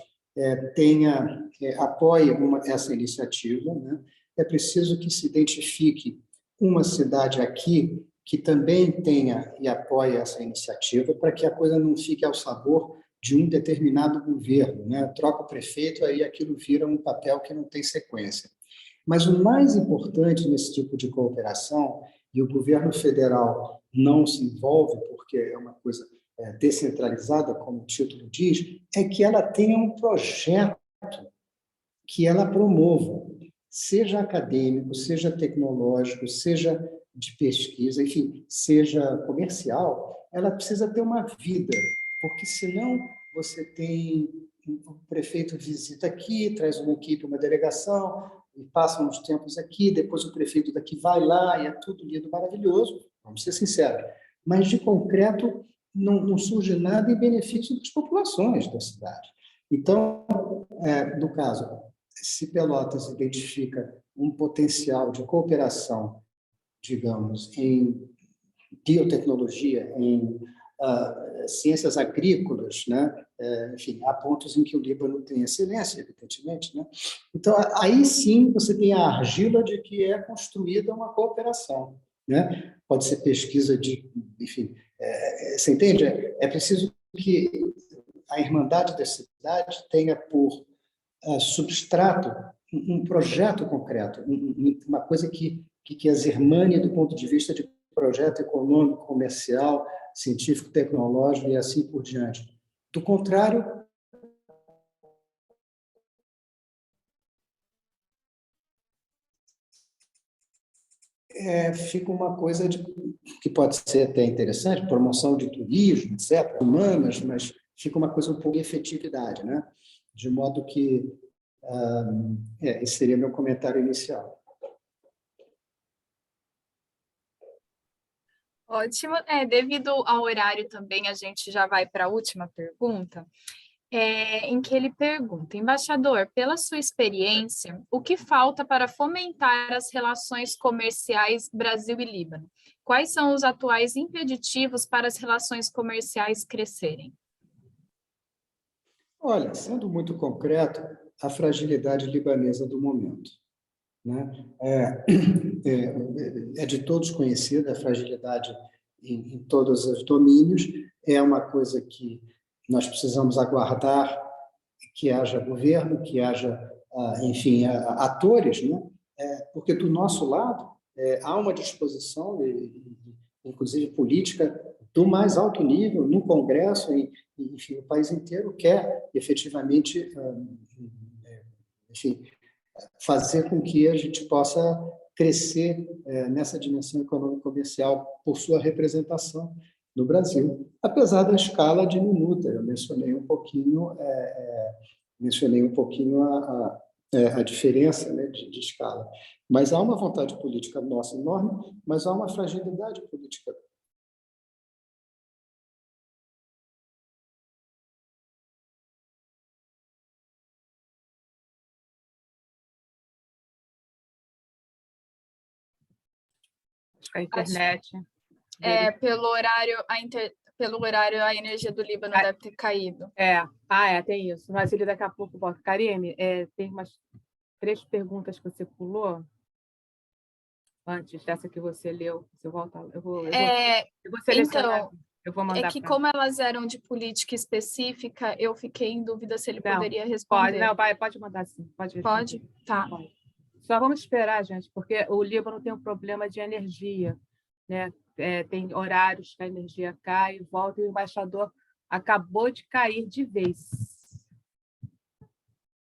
apoie essa iniciativa, né? É preciso que se identifique uma cidade aqui que também tenha e apoie essa iniciativa, para que a coisa não fique ao sabor de um determinado governo, né? Troca o prefeito, aí aquilo vira um papel que não tem sequência. Mas o mais importante nesse tipo de cooperação, e o governo federal não se envolve, porque é uma coisa descentralizada, como o título diz, é que ela tenha um projeto que ela promova, seja acadêmico, seja tecnológico, seja de pesquisa, enfim, seja comercial, ela precisa ter uma vida, porque senão você tem o prefeito visita aqui, traz uma equipe, uma delegação, e passam uns tempos aqui, depois o prefeito daqui vai lá, e é tudo lindo, maravilhoso, vamos ser sinceros, mas de concreto não surge nada em benefício das populações da cidade. Então, no caso, se Pelotas identifica um potencial de cooperação, digamos, em biotecnologia, em ciências agrícolas, né, enfim, há pontos em que o Líbano tem excelência, evidentemente, né? Então, aí sim você tem a argila de que é construída uma cooperação, né? Pode ser pesquisa de, enfim, você entende? É preciso que a Irmandade da Cidade tenha por substrato um projeto concreto, uma coisa que as irmane do ponto de vista de projeto econômico, comercial, científico, tecnológico e assim por diante. Do contrário, fica uma coisa que pode ser até interessante, promoção de turismo, etc., humanas, mas fica uma coisa um pouco de efetividade, né? De modo que esse seria meu comentário inicial. Ótimo. Devido ao horário também, a gente já vai para a última pergunta, em que ele pergunta: embaixador, pela sua experiência, o que falta para fomentar as relações comerciais Brasil e Líbano? Quais são os atuais impeditivos para as relações comerciais crescerem? Olha, sendo muito concreto, a fragilidade libanesa do momento, né? É de todos conhecida a fragilidade em todos os domínios, é uma coisa que nós precisamos aguardar que haja governo, que haja, enfim, atores, né? Porque do nosso lado há uma disposição, inclusive política, do mais alto nível, no Congresso, enfim, o país inteiro quer efetivamente, enfim, fazer com que a gente possa crescer nessa dimensão econômico-comercial por sua representação no Brasil, apesar da escala diminuta. Eu mencionei um pouquinho a diferença, né, de escala. Mas há uma vontade política nossa enorme, mas há uma fragilidade política. A internet. Pelo horário, a energia do Líbano deve ter caído. Tem isso. Mas ele daqui a pouco volta. Karime, tem umas 3 perguntas que você pulou antes dessa que você leu. Você volta, eu vou selecionar. Então, eu vou mandar como elas eram de política específica, eu fiquei em dúvida se ele poderia responder. Pode mandar sim. Pode? Tá. Pode. Só vamos esperar, gente, porque o Líbano tem um problema de energia, né? Tem horários que a energia cai e volta, e o embaixador acabou de cair de vez.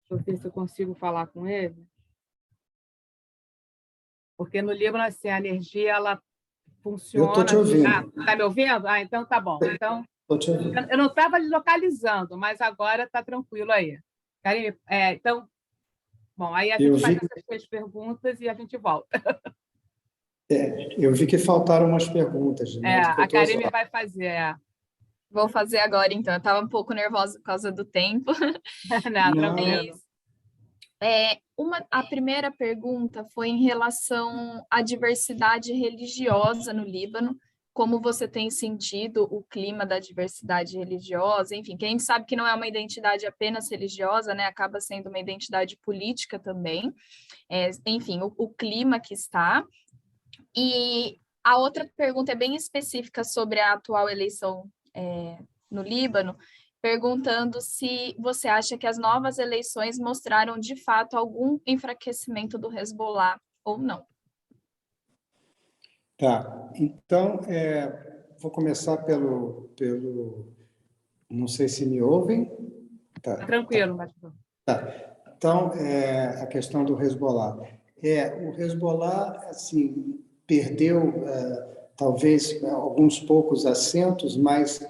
Deixa eu ver se eu consigo falar com ele. Porque no Líbano, assim, a energia ela funciona. Eu estou te ouvindo. Está me ouvindo? Então tá bom. Então, estou te ouvindo. Eu não estava localizando, mas agora está tranquilo aí. Karime, então, bom, aí a gente faz essas 3 perguntas e a gente volta. Eu vi que faltaram umas perguntas. A Karime vai fazer. Vou fazer agora, então. Eu estava um pouco nervosa por causa do tempo. Não, tranquilo. A primeira pergunta foi em relação à diversidade religiosa no Líbano. Como você tem sentido o clima da diversidade religiosa? Enfim, que a gente sabe que não é uma identidade apenas religiosa, né? Acaba sendo uma identidade política também. Enfim, o clima que está. E a outra pergunta é bem específica sobre a atual eleição no Líbano, perguntando se você acha que as novas eleições mostraram, de fato, algum enfraquecimento do Hezbollah ou não. Tá, então, vou começar pelo... Não sei se me ouvem. Tá tranquilo, mas... Tá. Então, a questão do Hezbollah. O Hezbollah, assim, perdeu, talvez, alguns poucos assentos, mas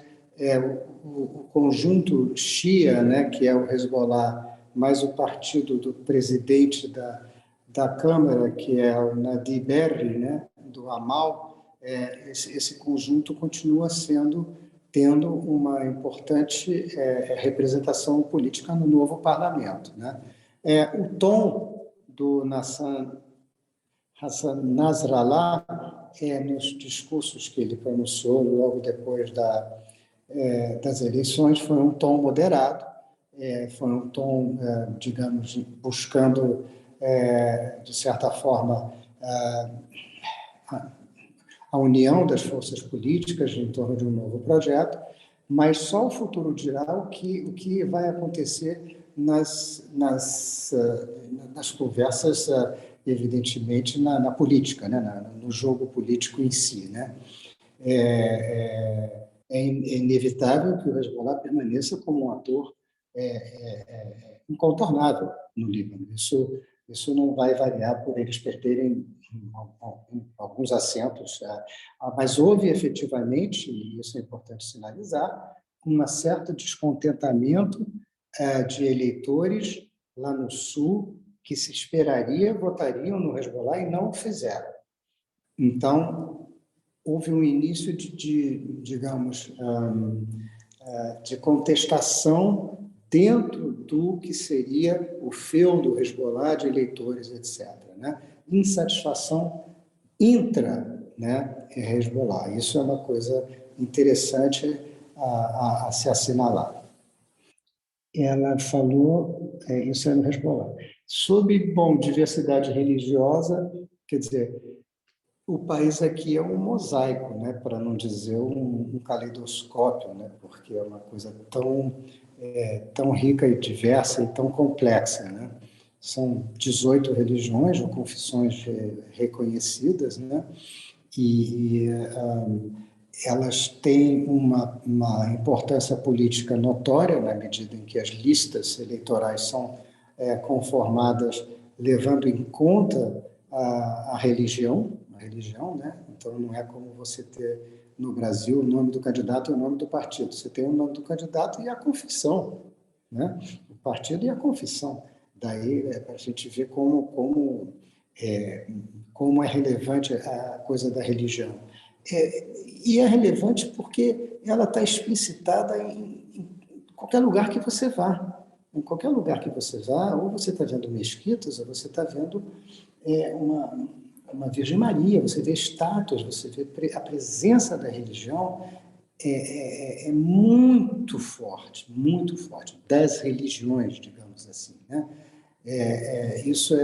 o conjunto Shia, né, que é o Hezbollah, mais o partido do presidente da Câmara, que é o Nadi Berri, né, do Amal, esse conjunto continua tendo uma importante representação política no novo parlamento, né? O tom do Hassan Nasrallah, nos discursos que ele pronunciou logo depois das eleições foi um tom moderado, foi um tom, digamos, buscando, de certa forma, a união das forças políticas em torno de um novo projeto, mas só o futuro dirá o que vai acontecer nas conversas, evidentemente, na política, né? No jogo político em si, né? É inevitável que o Hezbollah permaneça como um ator incontornável no Líbano. Isso não vai variar por eles perderem alguns assentos, mas houve efetivamente, e isso é importante sinalizar, um certo descontentamento de eleitores lá no sul que se esperaria votariam no Hezbollah e não o fizeram. Então, houve um início digamos, de contestação dentro do que seria o feudo Hezbollah de eleitores, etc., né? Insatisfação intra, né, Hezbollah. Isso é uma coisa interessante a se assinalar. Ela falou, isso é no Hezbollah. Sobre, diversidade religiosa, quer dizer, o país aqui é um mosaico, né, para não dizer um caleidoscópio, né, porque é uma coisa tão rica e diversa e tão complexa, né? São 18 religiões ou confissões reconhecidas, né? E elas têm uma importância política notória na medida em que as listas eleitorais são conformadas levando em conta a religião, né? Então, não é como você ter no Brasil o nome do candidato e o nome do partido. Você tem o nome do candidato e a confissão, né? O partido e a confissão. Daí, para a gente ver como é relevante a coisa da religião. E é relevante porque ela está explicitada em qualquer lugar que você vá. Em qualquer lugar que você vá, ou você está vendo mesquitas, ou você está vendo uma Virgem Maria, você vê estátuas, você vê a presença da religião é muito forte, das religiões, digamos assim, né? Isso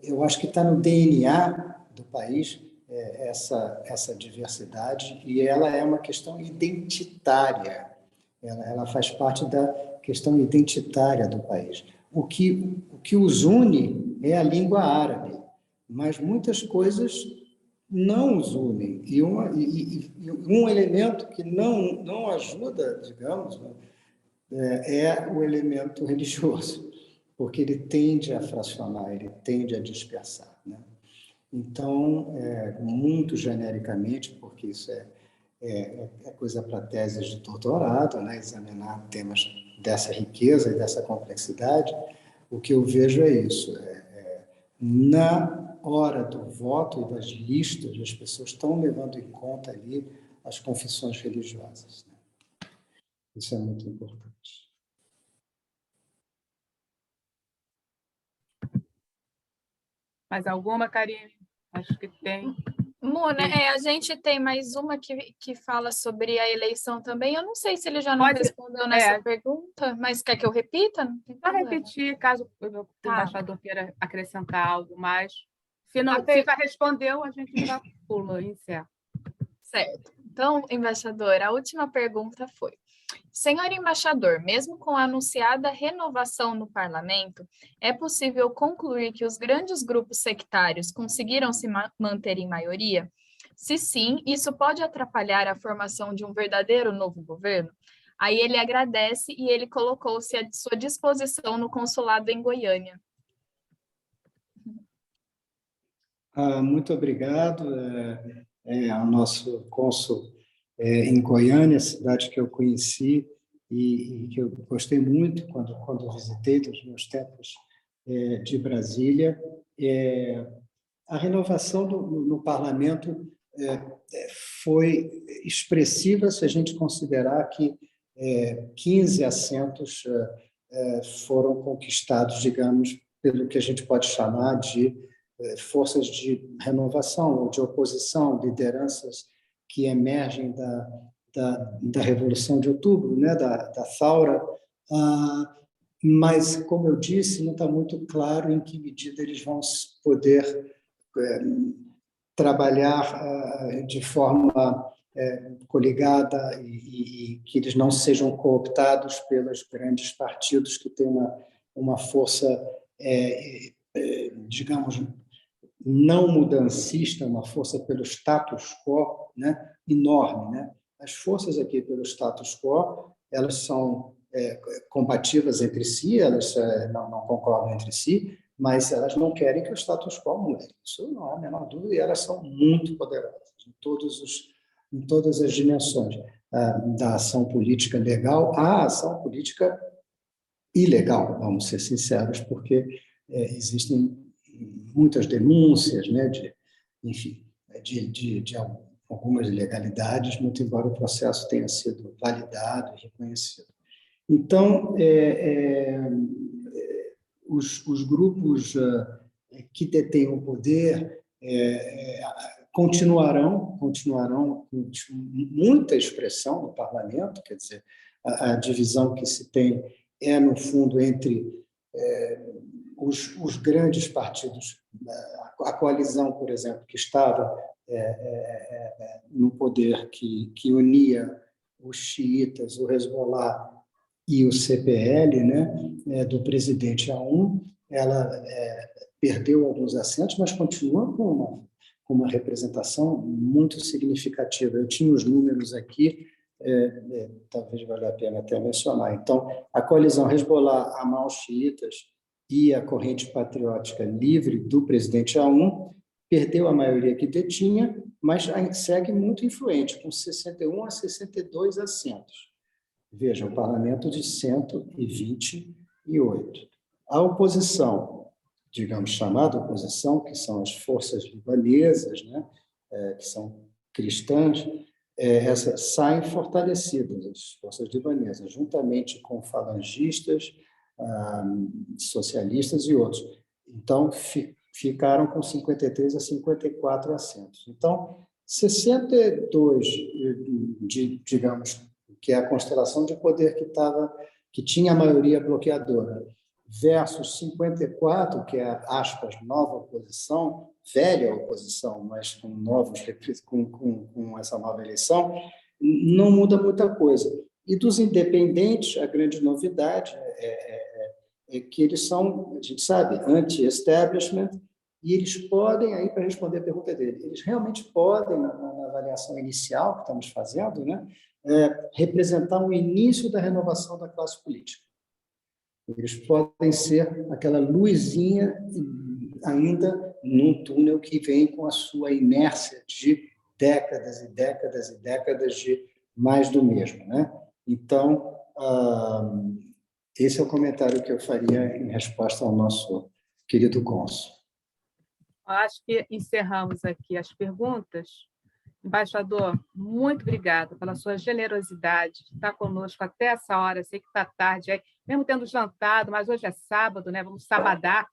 eu acho que está no DNA do país, essa diversidade, e ela é uma questão identitária, ela faz parte da questão identitária do país. O que os une é a língua árabe, mas muitas coisas não os unem. E um elemento que não ajuda, digamos, é o elemento religioso, porque ele tende a fracionar, ele tende a dispersar, né? Então, muito genericamente, porque isso é coisa para teses de doutorado, né? Examinar temas dessa riqueza e dessa complexidade, o que eu vejo é isso. Na hora do voto e das listas, as pessoas estão levando em conta ali as confissões religiosas, né? Isso é muito importante. Mais alguma, Karine? Acho que tem. Mona, a gente tem mais uma que fala sobre a eleição também. Eu não sei se ele já não respondeu nessa pergunta, mas quer que eu repita? Não tem problema. Vou repetir, caso o embaixador queira acrescentar algo mais. Se já respondeu, a gente já pula e encerra. Certo. Então, embaixador, a última pergunta foi: senhor embaixador, mesmo com a anunciada renovação no parlamento, é possível concluir que os grandes grupos sectários conseguiram se manter em maioria? Se sim, isso pode atrapalhar a formação de um verdadeiro novo governo? Aí ele agradece e ele colocou-se à sua disposição no consulado em Goiânia. Muito obrigado ao nosso cônsul em Goiânia, cidade que eu conheci e que eu gostei muito quando visitei nos meus tempos de Brasília. A renovação no parlamento foi expressiva se a gente considerar que 15 assentos foram conquistados, digamos, pelo que a gente pode chamar de forças de renovação ou de oposição, lideranças que emergem da Revolução de Outubro, né, da Thaura, mas, como eu disse, não está muito claro em que medida eles vão poder trabalhar de forma coligada e que eles não sejam cooptados pelos grandes partidos que têm uma força, digamos, não mudancista, uma força pelo status quo, né, enorme, né? As forças aqui pelo status quo, elas são compatíveis entre si, elas não concordam entre si, mas elas não querem que o status quo mude. Isso não há a menor dúvida, e elas são muito poderosas em todas as dimensões da ação política legal à ação política ilegal, vamos ser sinceros, porque existem muitas denúncias, né, enfim, de algumas ilegalidades, muito embora o processo tenha sido validado e reconhecido. Então, os grupos que detêm o poder continuarão com muita expressão no parlamento, quer dizer, a divisão que se tem no fundo, entre os grandes partidos, a coalizão, por exemplo, que estava no poder, que unia os xiitas, o Hezbollah e o CPL, né, do presidente Aoun, ela perdeu alguns assentos, mas continua com uma representação muito significativa. Eu tinha os números aqui, talvez valha a pena até mencionar. Então, a coalizão Hezbollah, Amal xiitas e a corrente patriótica livre do presidente Aoun perdeu a maioria que detinha, mas segue muito influente, com 61 a 62 assentos. Veja, um parlamento de 128. A oposição, digamos, chamada oposição, que são as forças libanesas, né, que são cristãs, essas saem fortalecidas, as forças libanesas, juntamente com falangistas, socialistas e outros. Então, ficaram com 53 a 54 assentos. Então, 62, digamos, que é a constelação de poder que tinha a maioria bloqueadora, versus 54, que é a, aspas, nova oposição, velha oposição, mas com essa nova eleição, não muda muita coisa. E dos independentes, a grande novidade é que eles são, a gente sabe, anti-establishment, e eles podem, aí para responder a pergunta dele, eles realmente podem, na avaliação inicial que estamos fazendo, né, representar o início da renovação da classe política. Eles podem ser aquela luzinha ainda num túnel que vem com a sua inércia de décadas e décadas e décadas de mais do mesmo, né? Então, esse é o comentário que eu faria em resposta ao nosso querido cônsul. Acho que encerramos aqui as perguntas. Embaixador, muito obrigada pela sua generosidade de estar conosco até essa hora. Sei que está tarde, mesmo tendo jantado, mas hoje é sábado, né? Vamos sabadar.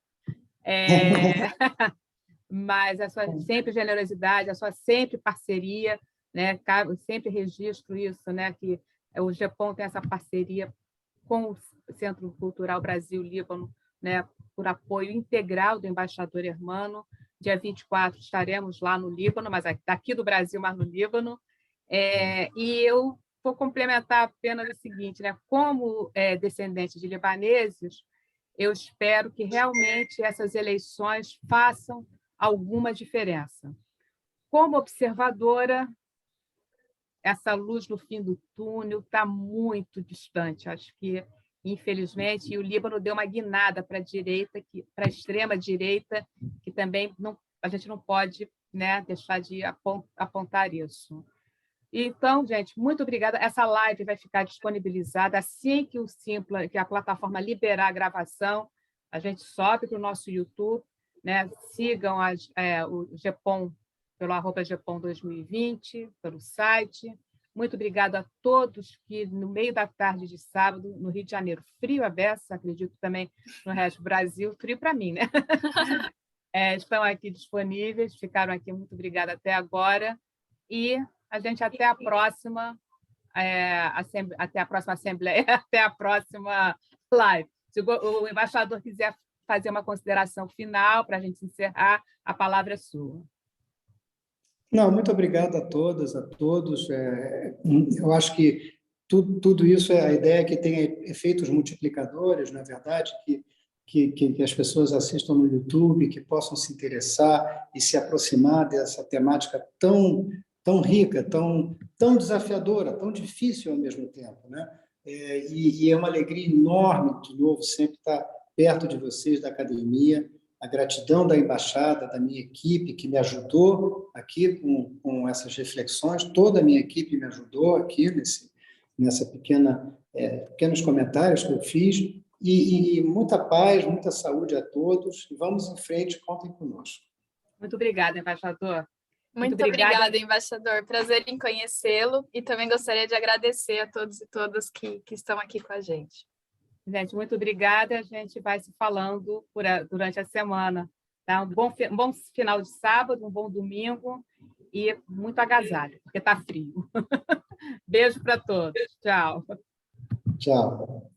Mas a sua sempre generosidade, a sua sempre parceria, né? Eu sempre registro isso, né? Que o GEPOM tem essa parceria com o Centro Cultural Brasil-Líbano, né? Por apoio integral do embaixador Hermano. Dia 24 estaremos lá no Líbano, mas daqui do Brasil, mas no Líbano. E eu vou complementar apenas o seguinte, né? Como descendente de libaneses, eu espero que realmente essas eleições façam alguma diferença. Como observadora, essa luz no fim do túnel está muito distante. Acho que, infelizmente, o Líbano deu uma guinada para a direita, para a extrema-direita, que também a gente não pode, né, deixar de apontar isso. Então, gente, muito obrigada. Essa live vai ficar disponibilizada assim que que a plataforma liberar a gravação, a gente sobe para o nosso YouTube, né? Sigam o GEPOM pelo @GEPOM2020, pelo site. Muito obrigada a todos que, no meio da tarde de sábado, no Rio de Janeiro, frio a beça, acredito também no resto do Brasil, frio para mim, né? Estão aqui disponíveis, ficaram aqui, muito obrigada até agora. E a gente até a próxima, até a próxima assembleia, até a próxima live. Se o embaixador quiser fazer uma consideração final para a gente encerrar, a palavra é sua. Não, muito obrigado a todas, a todos. Eu acho que tudo isso, a ideia é que tenha efeitos multiplicadores, na verdade, que as pessoas assistam no YouTube, que possam se interessar e se aproximar dessa temática tão rica, tão desafiadora, tão difícil ao mesmo tempo, né? E é uma alegria enorme, de novo, sempre estar perto de vocês, da academia, a gratidão da embaixada, da minha equipe, que me ajudou aqui com essas reflexões, toda a minha equipe me ajudou aqui nessa pequenos comentários que eu fiz, e muita paz, muita saúde a todos, e vamos em frente, contem conosco. Muito obrigada, embaixador. Muito obrigada, embaixador. Prazer em conhecê-lo, e também gostaria de agradecer a todos e todas que estão aqui com a gente. Gente, muito obrigada. A gente vai se falando durante a semana. Tá? Um bom final de sábado, um bom domingo e muito agasalho, porque está frio. Beijo para todos. Tchau. Tchau.